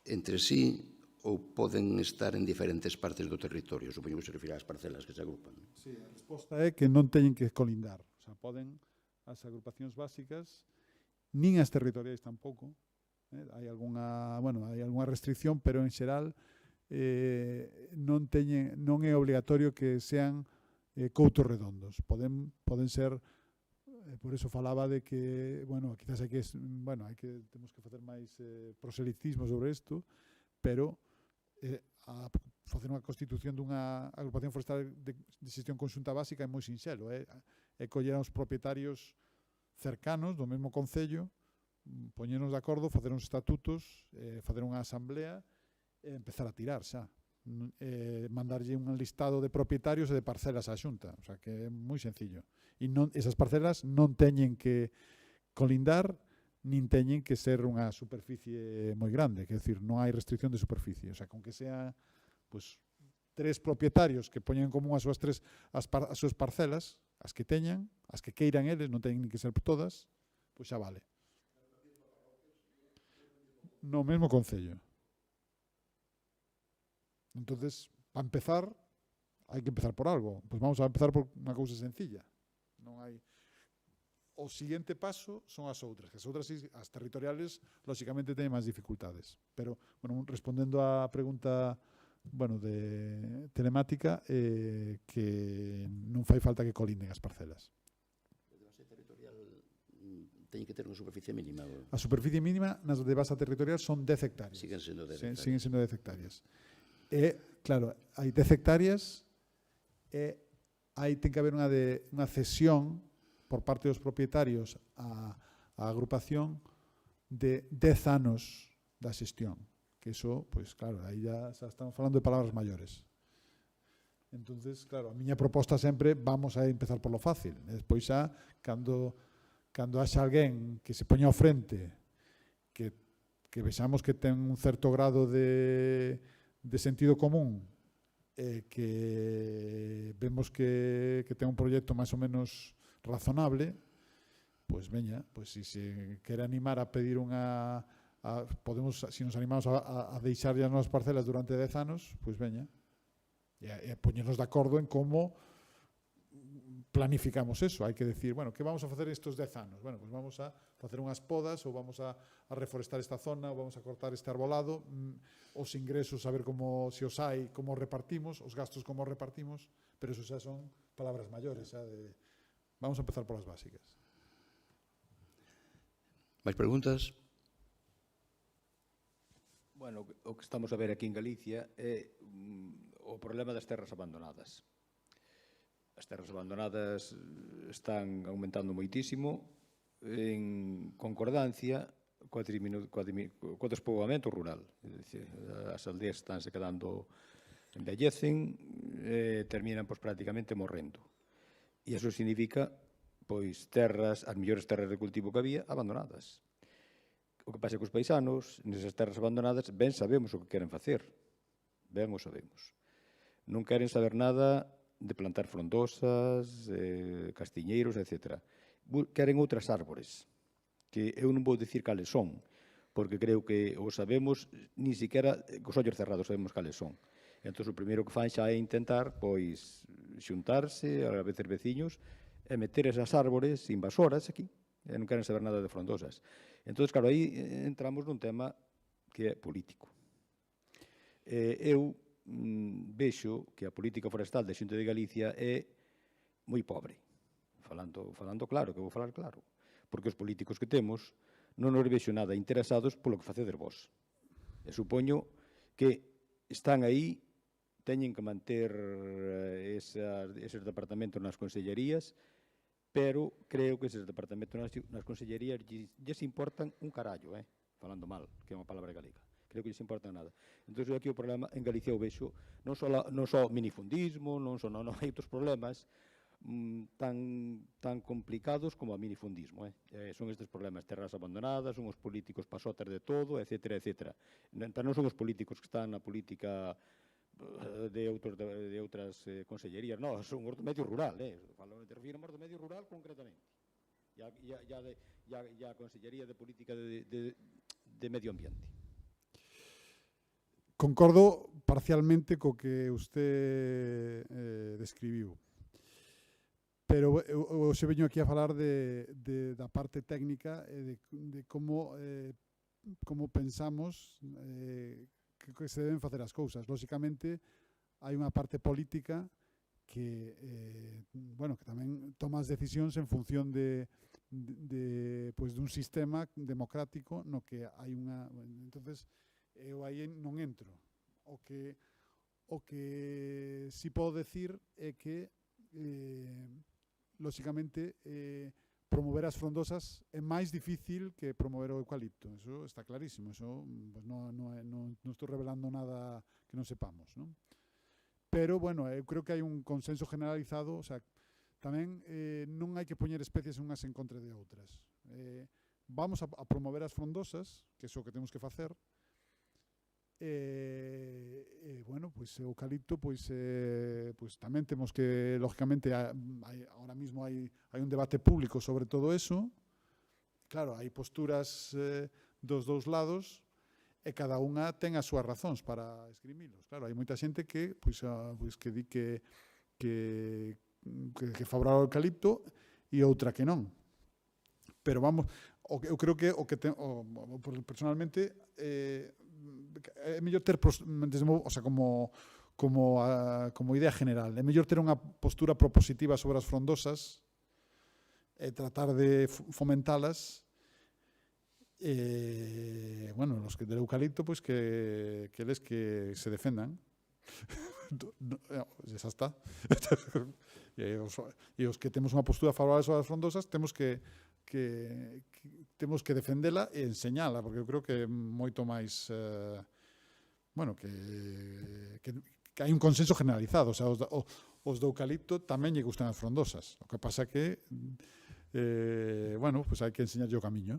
entre sí ou poden estar en diferentes partes do territorio? Supoño que se refira ás parcelas que se agrupan. Sí, a resposta é que non teñen que colindar. O sea, poden as agrupacións básicas, nin as territoriais tampouco. Hai algunha restricción, pero en xeral non é obligatorio que sean coutos redondos. Poden ser, por eso falaba de que, quizás temos que facer máis proselitismo sobre isto, pero facer unha constitución dunha agrupación forestal de xestión conxunta básica é moi sinxelo. É coller aos propietarios cercanos do mesmo concello, poñernos de acordo, facer uns estatutos, facer unha asamblea e empezar a tirar xa. Mandarlle un listado de propietarios e de parcelas á Xunta. O sea, que é moi sencillo. E esas parcelas non teñen que colindar nin teñen que ser unha superficie moi grande. Quer decir, non hai restricción de superficie. O sea, con que sea 3 propietarios que poñen en común as súas parcelas, as que teñan, as que queiran eles, non teñen que ser todas, pois xa vale. No mesmo concello. Entonces, para empezar, hai que empezar por algo. Pois vamos a empezar por unha cousa sencilla. Non hai... O seguinte paso son as outras. As outras, as territoriales, lógicamente, teñen máis dificultades. Pero, respondendo á pregunta de telemática, que non fai falta que colinden as parcelas. De base territorial teñen que ter unha superficie mínima? A superficie mínima nas de base territorial son 10 hectáreas. Siguen sendo 10 hectáreas. Siguen sendo 10 hectáreas. Claro, hai 10 hectáreas e ten que haber unha cesión por parte dos propietarios á agrupación de 10 anos da xestión. Que iso, pois claro, aí já estamos falando de palabras maiores. Entonces, claro, a miña proposta sempre vamos a empezar por lo fácil. Despois xa, cando haxa alguén que se poña ao frente, que vexamos que ten un certo grado de sentido común, que vemos que ten un proxecto máis ou menos razonable, pois veña, pois se quere animar a pedir podemos, se nos animamos a deixar as nosas parcelas durante 10 anos, pois veña, e poñernos de acordo en como planificamos eso. Hai que decir, que vamos a facer estes 10 anos? Pois vamos a facer unhas podas, ou vamos a reforestar esta zona, ou vamos a cortar este arbolado, os ingresos, a ver se os hai, como repartimos, os gastos como repartimos, pero eso xa son palabras maiores, xa de... Vamos a empezar polas básicas. Máis preguntas? Bueno, o que estamos a ver aquí en Galicia é o problema das terras abandonadas. As terras abandonadas están aumentando moitísimo en concordancia co despoboamento rural. As aldeas estánse quedando, envellecen, terminan prácticamente morrendo. E iso significa, as mellores terras de cultivo que había, abandonadas. O que pasa cos paisanos, nesas terras abandonadas, ben sabemos o que queren facer. Ben o sabemos. Non queren saber nada de plantar frondosas, castiñeiros, etc. Queren outras árbores, que eu non vou dicir cales son, porque creo que o sabemos, nin siquiera cos ollos cerrados sabemos cales son. Entón, o primeiro que fan xa é intentar, pois, xuntarse, a veces veciños, e meter esas árbores invasoras aquí, e non queren saber nada de frondosas. Entón, claro, aí entramos nun tema que é político. Eu vexo que a política forestal da Xunta de Galicia é moi pobre. Falando claro, que vou falar claro. Porque os políticos que temos non nos vexo nada interesados polo que facedes vos. E supoño que están aí, teñen que manter eses departamentos nas consellerías, pero creo que eses departamentos nas consellerías lles importan un carallo, falando mal, que é unha palabra galega. Creo que lles importa nada. Entón, aquí o problema en Galicia o vexo non só minifundismo, non hai outros problemas tan complicados como a minifundismo. Son estes problemas, terras abandonadas, son os políticos pasotas de todo, etcétera, etcétera. Non son os políticos que están na política de outras consellerías, non, son os do medio rural, te refiramos do medio rural concretamente, e a Consellería de Política de Medio Ambiente. Concordo parcialmente co que usted describiu, pero eu se veño aquí a falar da parte técnica e de como pensamos que se deben facer as cousas. Lóxicamente, hai unha parte política que que tamén toma as decisións en función dun sistema democrático no que hai unha... Entonces, eu aí non entro. O que si podo decir é que lóxicamente promover as frondosas é máis difícil que promover o eucalipto. Eso está clarísimo. Eso pues non estou revelando nada que non sepamos, non? Pero, bueno, eu creo que hai un consenso generalizado. O sea, tamén non hai que poñer especies unhas en contra de outras. Vamos a promover as frondosas, que é o que temos que facer. Bueno, pois o eucalipto, pois tamén temos que, lógicamente, ahora mismo hai un debate público sobre todo eso. Claro, hai posturas dos dous lados e cada unha ten as súas razóns para esgrimilos. Claro, hai moita xente que di que favorable ao eucalipto e outra que non. Pero vamos, eu creo que personalmente é mellor ter, o sea, como idea general, é mellor ter unha postura propositiva sobre as frondosas e tratar de fomentalas. Bueno, los que del eucalipto, pues que eles que se defendan. Xa está. E os que temos unha postura favorable sobre as frondosas temos que defendela e enseñala, porque eu creo que é moito máis que hai un consenso generalizado. O sea, os do eucalipto tamén lle gustan as frondosas. O que pasa que pues hai que enseñarlle o camiño.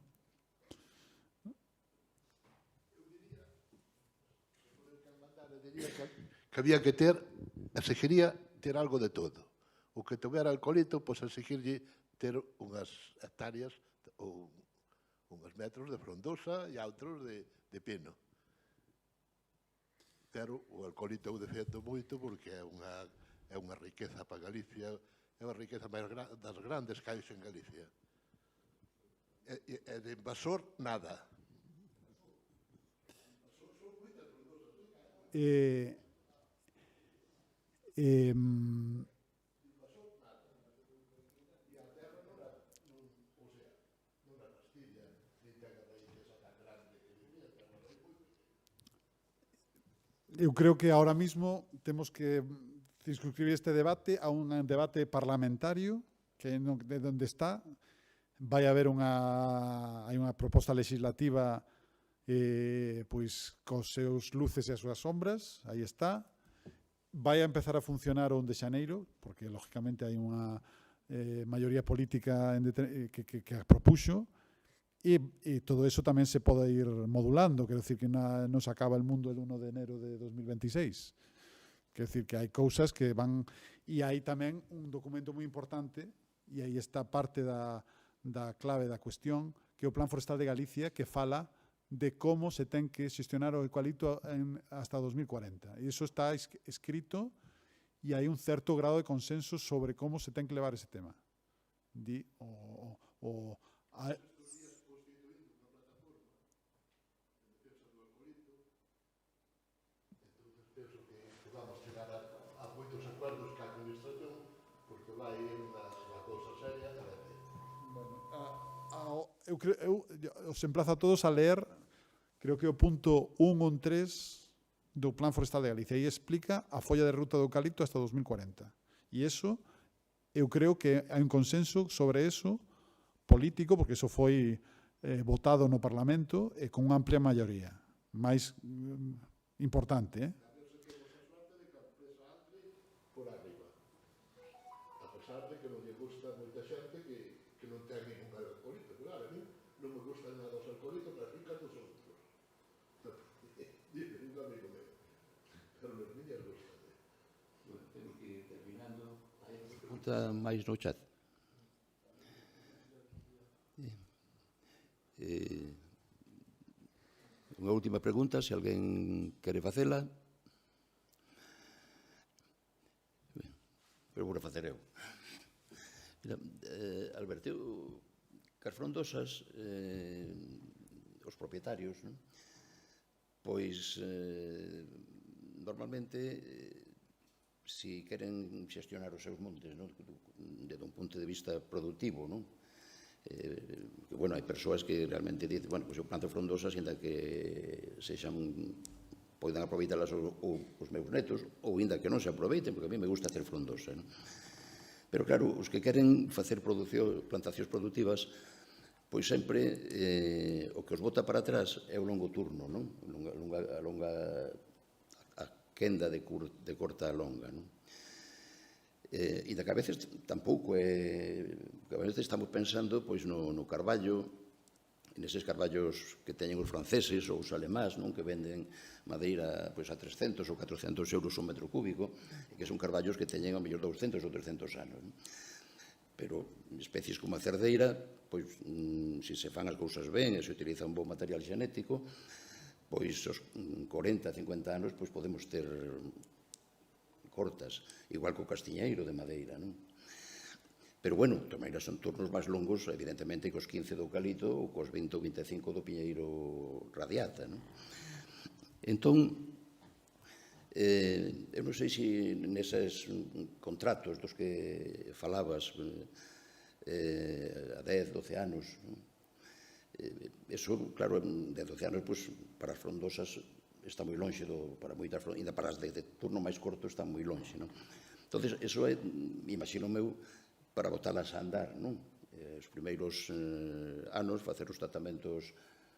Que había que exigir ter algo de todo. O que tovera alcoholito, pois exigirlle ter unhas hectáreas ou unhos metros de frondosa e outros de pino. Pero o alcoholito eu defendo moito porque é unha riqueza para Galicia, é unha riqueza máis das grandes que hai en Galicia. E de invasor, nada. Eu creo que ahora mismo temos que circunscribir este debate a un debate parlamentario que de onde está. Vai haber unha proposta legislativa pois cos seus luces e as súas sombras, aí está. Vai a empezar a funcionar o 1 de xaneiro, porque lógicamente hai unha maioría política que a propuxo, e todo eso tamén se pode ir modulando, quero dicir que non se acaba el mundo el 1 de enero de 2026. Quero dicir que hai cousas que van... E hai tamén un documento moi importante, e aí está parte da clave da cuestión, que é o Plan Forestal de Galicia, que fala de como se ten que xestionar o eucalipto hasta 2040. E iso está escrito e hai un certo grado de consenso sobre como se ten que levar ese tema. Vamos chegar a moitos acuerdos ca administración, porque vai unha cousa seria e os emplazo a todos a leer, creo que o punto 1 ou 3 do Plan Forestal de Galicia, e explica a folla de ruta do eucalipto hasta 2040. E iso, eu creo que hai un consenso sobre eso político, porque iso foi votado no Parlamento e con unha amplia maioría, máis importante, por arriba. A pesar de que non lle gusta moita xente que non ten ningún alcoholito. Claro, a mí non me gusta nada os alcoholitos, pero fica dos outros. Dice un amigo meu. Pero nos niñas gustan. Tengo que ir terminando. Hai unha pregunta máis no chat. Unha última pregunta, se alguén quere facela. Pero vou facer eu. Mira, Alberto, cas frondosas, os propietarios, non? Pois, normalmente, si queren xestionar os seus montes, non? Desde un punto de vista productivo, non? Bueno, hai persoas que realmente dicen, bueno, pois eu planto frondosas ainda que sexan poidan aproveitalas os meus netos, ou ainda que non se aproveiten, porque a mí me gusta hacer frondosa. Non? Pero claro, os que queren facer plantacións productivas, pois sempre o que os bota para atrás é o longo turno, non? A quenda de corta a longa. Non? E da que a veces tampouco é... A veces estamos pensando pois, no carballo, neses carballos que teñen os franceses ou os alemáns, non? Que venden madeira pois, a 300 ou 400 euros o metro cúbico, e que son carballos que teñen ao mellor 200 ou 300 anos. Non? Pero especies como a cerdeira, pois, se se fan as cousas ben e se utiliza un bon material xenético, pois os 40, 50 anos pois, podemos ter cortas, igual co castiñeiro de madeira, non? Pero, bueno, tamén son turnos máis longos, evidentemente, cos 15 do eucalipto ou cos 20 ou 25 do piñeiro radiata, non? Entón, eu non sei se neses contratos dos que falabas a 10, 12 anos, eso, claro, de 12 anos, pois, para as frondosas está moi lonxe, para moitas frondosas, ainda para as de turno máis corto está moi lonxe, non? Entón, eso é, imagino meu, para botalas a andar, non? Os primeiros anos facer os tratamentos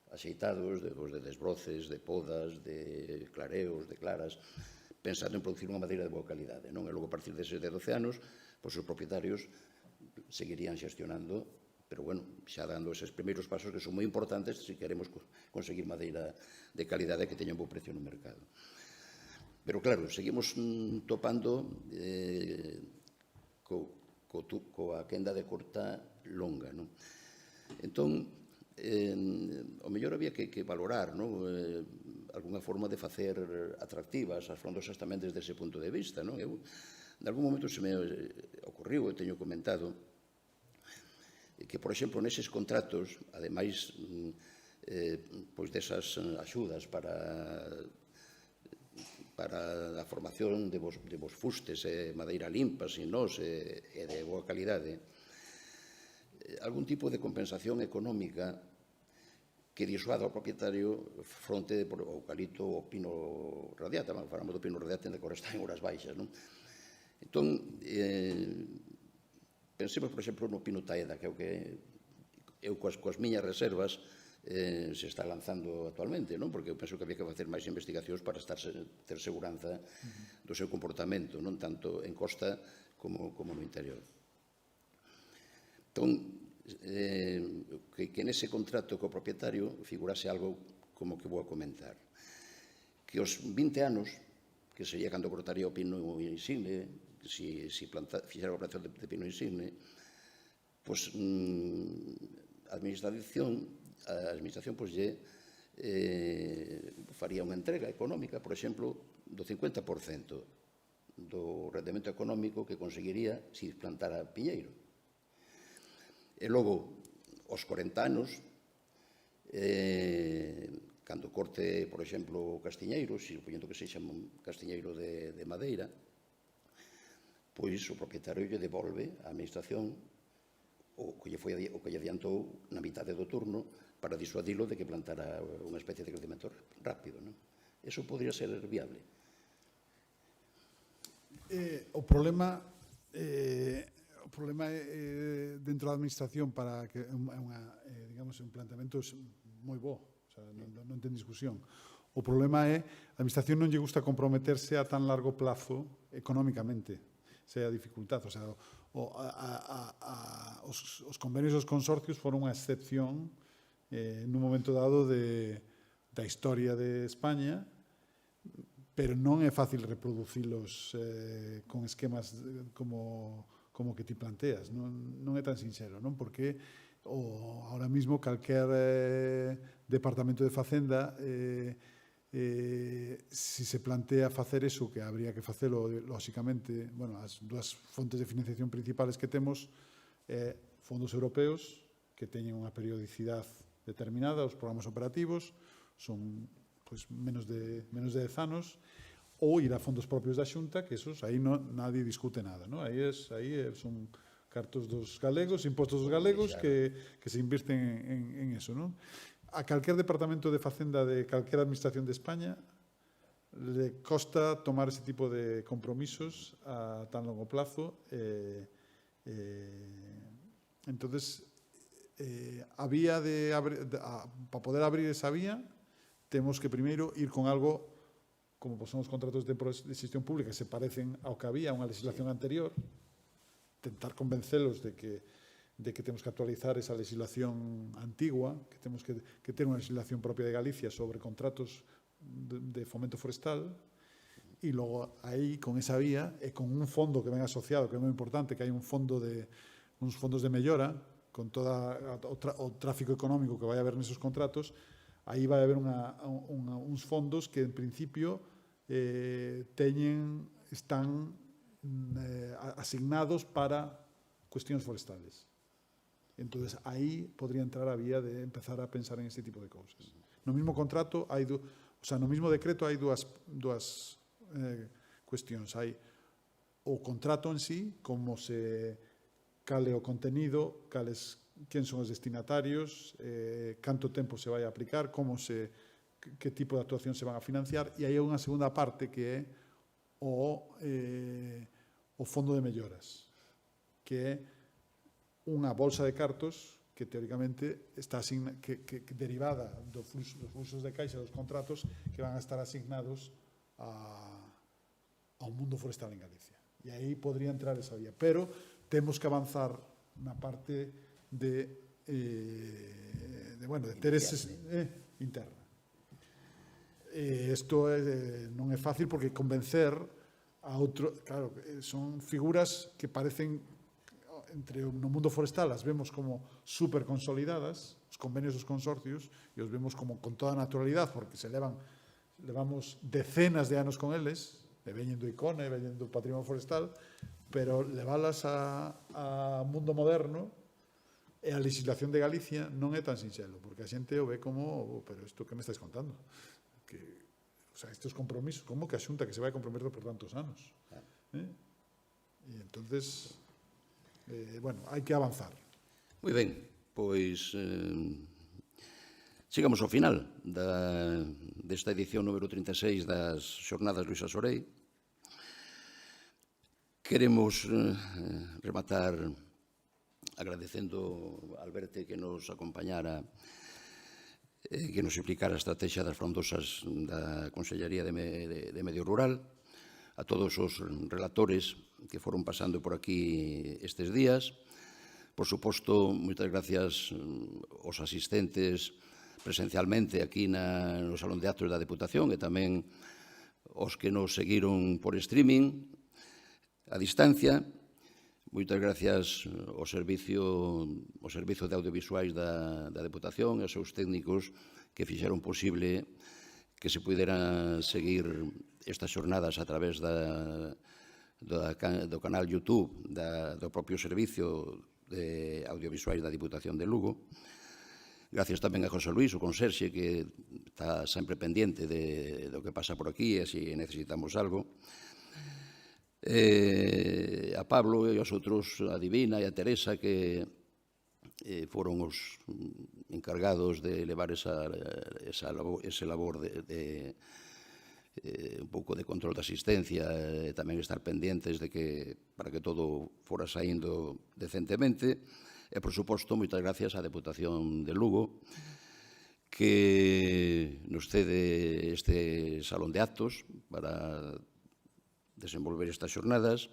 axeitados, de desbroces, de podas, de clareos, de claras, pensando en producir unha madeira de boa calidade, non? E logo, a partir deses de 12 anos, pois os propietarios seguirían xestionando, pero, bueno, xa dando eses primeiros pasos que son moi importantes se queremos conseguir madeira de calidade que teña un bo precio no mercado. Pero, claro, seguimos topando coa quenda de corta longa, non? Entón, o mellor había que valorar, non? Alguna forma de facer atractivas as frondosas tamén desde ese punto de vista, non? Eu, en algún momento se me ocorriu, e teño comentado, que, por exemplo, neses contratos, ademais pois desas axudas para a formación de vos fustes, madeira limpa, sin nós, e de boa calidade, algún tipo de compensación económica que disuada ao propietario fronte ao eucalipto ou pino radiata. Falamos do pino radiata que agora está en horas baixas, non? Entón, pensemos, por exemplo, no pino taeda, que é o que eu coas miñas reservas se está lanzando actualmente, non? Porque eu penso que había que facer máis investigacións para ter seguranza do seu comportamento, non tanto en costa como no interior. Entón, que nese contrato co propietario figurase algo como que vou a comentar. Que os 20 anos, que sería cando cortaría o pino insigne, se fixera a operación de pino insigne, pois a administración pois lle faría unha entrega económica, por exemplo, do 50% do rendemento económico que conseguiría se plantara piñeiro. E logo, aos 40 anos, cando corte, por exemplo, o castiñeiro, supoñendo que sexa un castiñeiro de madeira, pois o propietario lle devolve á administración o que lle adiantou na mitade do turno para disuadilo de que plantara unha especie de crecemento rápido. Eso podría ser viable. O problema dentro da administración para que digamos, un planteamento moi bo, o sea, non ten discusión. O problema é a administración non lle gusta comprometerse a tan largo plazo económicamente, sea a dificultad, o sea, os convenios dos consorcios foron unha excepción nun momento dado da historia de España, pero non é fácil reproducilos con esquemas como que ti planteas, non é tan sincero, non? Porque ahora mismo calquer departamento de Facenda si se plantea facer eso, que habría que facelo lóxicamente, bueno, as dúas fontes de financiación principales que temos fondos europeos que teñen unha periodicidade determinada, os programas operativos son menos de 10 anos, ou ir a fondos propios da Xunta, que esos aí nadie discute nada, non? Aí son cartos dos galegos, impostos dos galegos que se invisten en eso, non? A calquer departamento de Facenda de calquera administración de España le costa tomar ese tipo de compromisos a tan longo plazo. Entonces, para poder abrir esa vía, temos que primeiro ir con algo como son os contratos de xestión pública que se parecen ao que había unha legislación anterior, tentar convencelos de que temos que actualizar esa legislación antigua, que temos que ter unha legislación propia de Galicia sobre contratos de fomento forestal, e logo aí, con esa vía, e con un fondo que ven asociado, que é moi importante, que hai uns fondos de mellora, con todo o tráfico económico que vai haber nesos contratos, aí vai haber uns fondos que, en principio, están asignados para cuestións forestales. Entonces, aí podría entrar a vía de empezar a pensar en este tipo de cousas. No mismo contrato, no mismo decreto, hai dúas cuestións. Hai o contrato en sí, como se cale o contenido, quen son os destinatarios, canto tempo se vai a aplicar, que tipo de actuación se van a financiar, e hai unha segunda parte que é o fondo de melloras, que é unha bolsa de cartos que teóricamente está derivada dos fluxos de caixa dos contratos que van a estar asignados ao mundo forestal en Galicia. E aí podría entrar esa vía, pero temos que avanzar na parte de ter ese interna. Isto non é fácil porque convencer a outro, claro, son figuras que parecen no mundo forestal as vemos como super consolidadas, os convenios dos consorcios, e os vemos como con toda naturalidade porque levamos decenas de anos con eles, veñen do ICONE, veñen do patrimonio forestal, pero leválas a mundo moderno e a legislación de Galicia non é tan sinxelo, porque a xente o ve como, pero isto que me estáis contando? Estes compromisos, como que a Xunta que se vai comprometer por tantos anos? E entonces, hai que avanzar. Moi ben, pois chegamos ao final desta edición número 36 das Xornadas Luisa Sorei. Queremos rematar agradecendo a Alberte que nos acompañara, que nos explicara a estrategia das frondosas da Consellería de Medio Rural, a todos os relatores que foron pasando por aquí estes días. Por suposto, moitas gracias aos asistentes presencialmente aquí no Salón de Actos da Deputación e tamén aos que nos seguiron por streaming a distancia. Moitas gracias ao Servizo de Audiovisuais da Deputación e aos seus técnicos que fixeron posible que se puderan seguir estas xornadas a través do canal YouTube do propio Servicio de Audiovisuais da Diputación de Lugo. Gracias tamén a José Luis, o conserxe, que está sempre pendiente do que pasa por aquí e se necesitamos algo. A Pablo e aos outros, a Divina e a Teresa, que foron os encargados de levar ese labor de un pouco de control de asistencia e tamén estar pendentes de que para que todo fora saindo decentemente. E, por suposto, moitas gracias á Deputación de Lugo, que nos cede este salón de actos para desenvolver estas xornadas,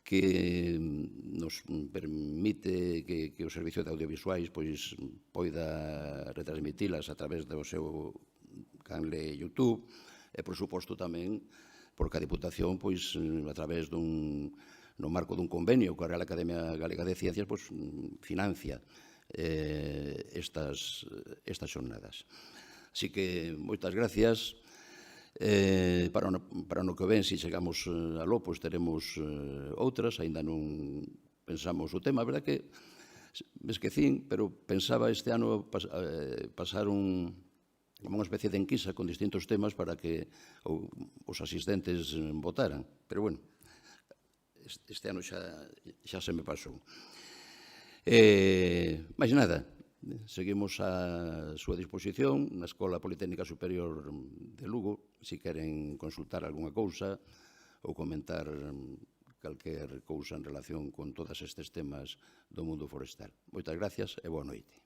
que nos permite que o Servicio de Audiovisuais poida retransmitilas a través do seu canle YouTube e, por suposto, tamén porque a Diputación, a través no marco dun convenio coa Real Academia Galega de Ciencias, financia estas xornadas. Así que, moitas gracias. Para no que ven, se chegamos aló, teremos outras, aínda non pensamos o tema. A verdad que me esquecín, pero pensaba este ano pasar unha especie de enquisa con distintos temas para que os asistentes votaran. Pero, bueno, este ano xa se me pasou. Mais nada, seguimos a súa disposición na Escola Politécnica Superior de Lugo, se queren consultar algunha cousa ou comentar calquer cousa en relación con todos estes temas do mundo forestal. Moitas gracias e boa noite.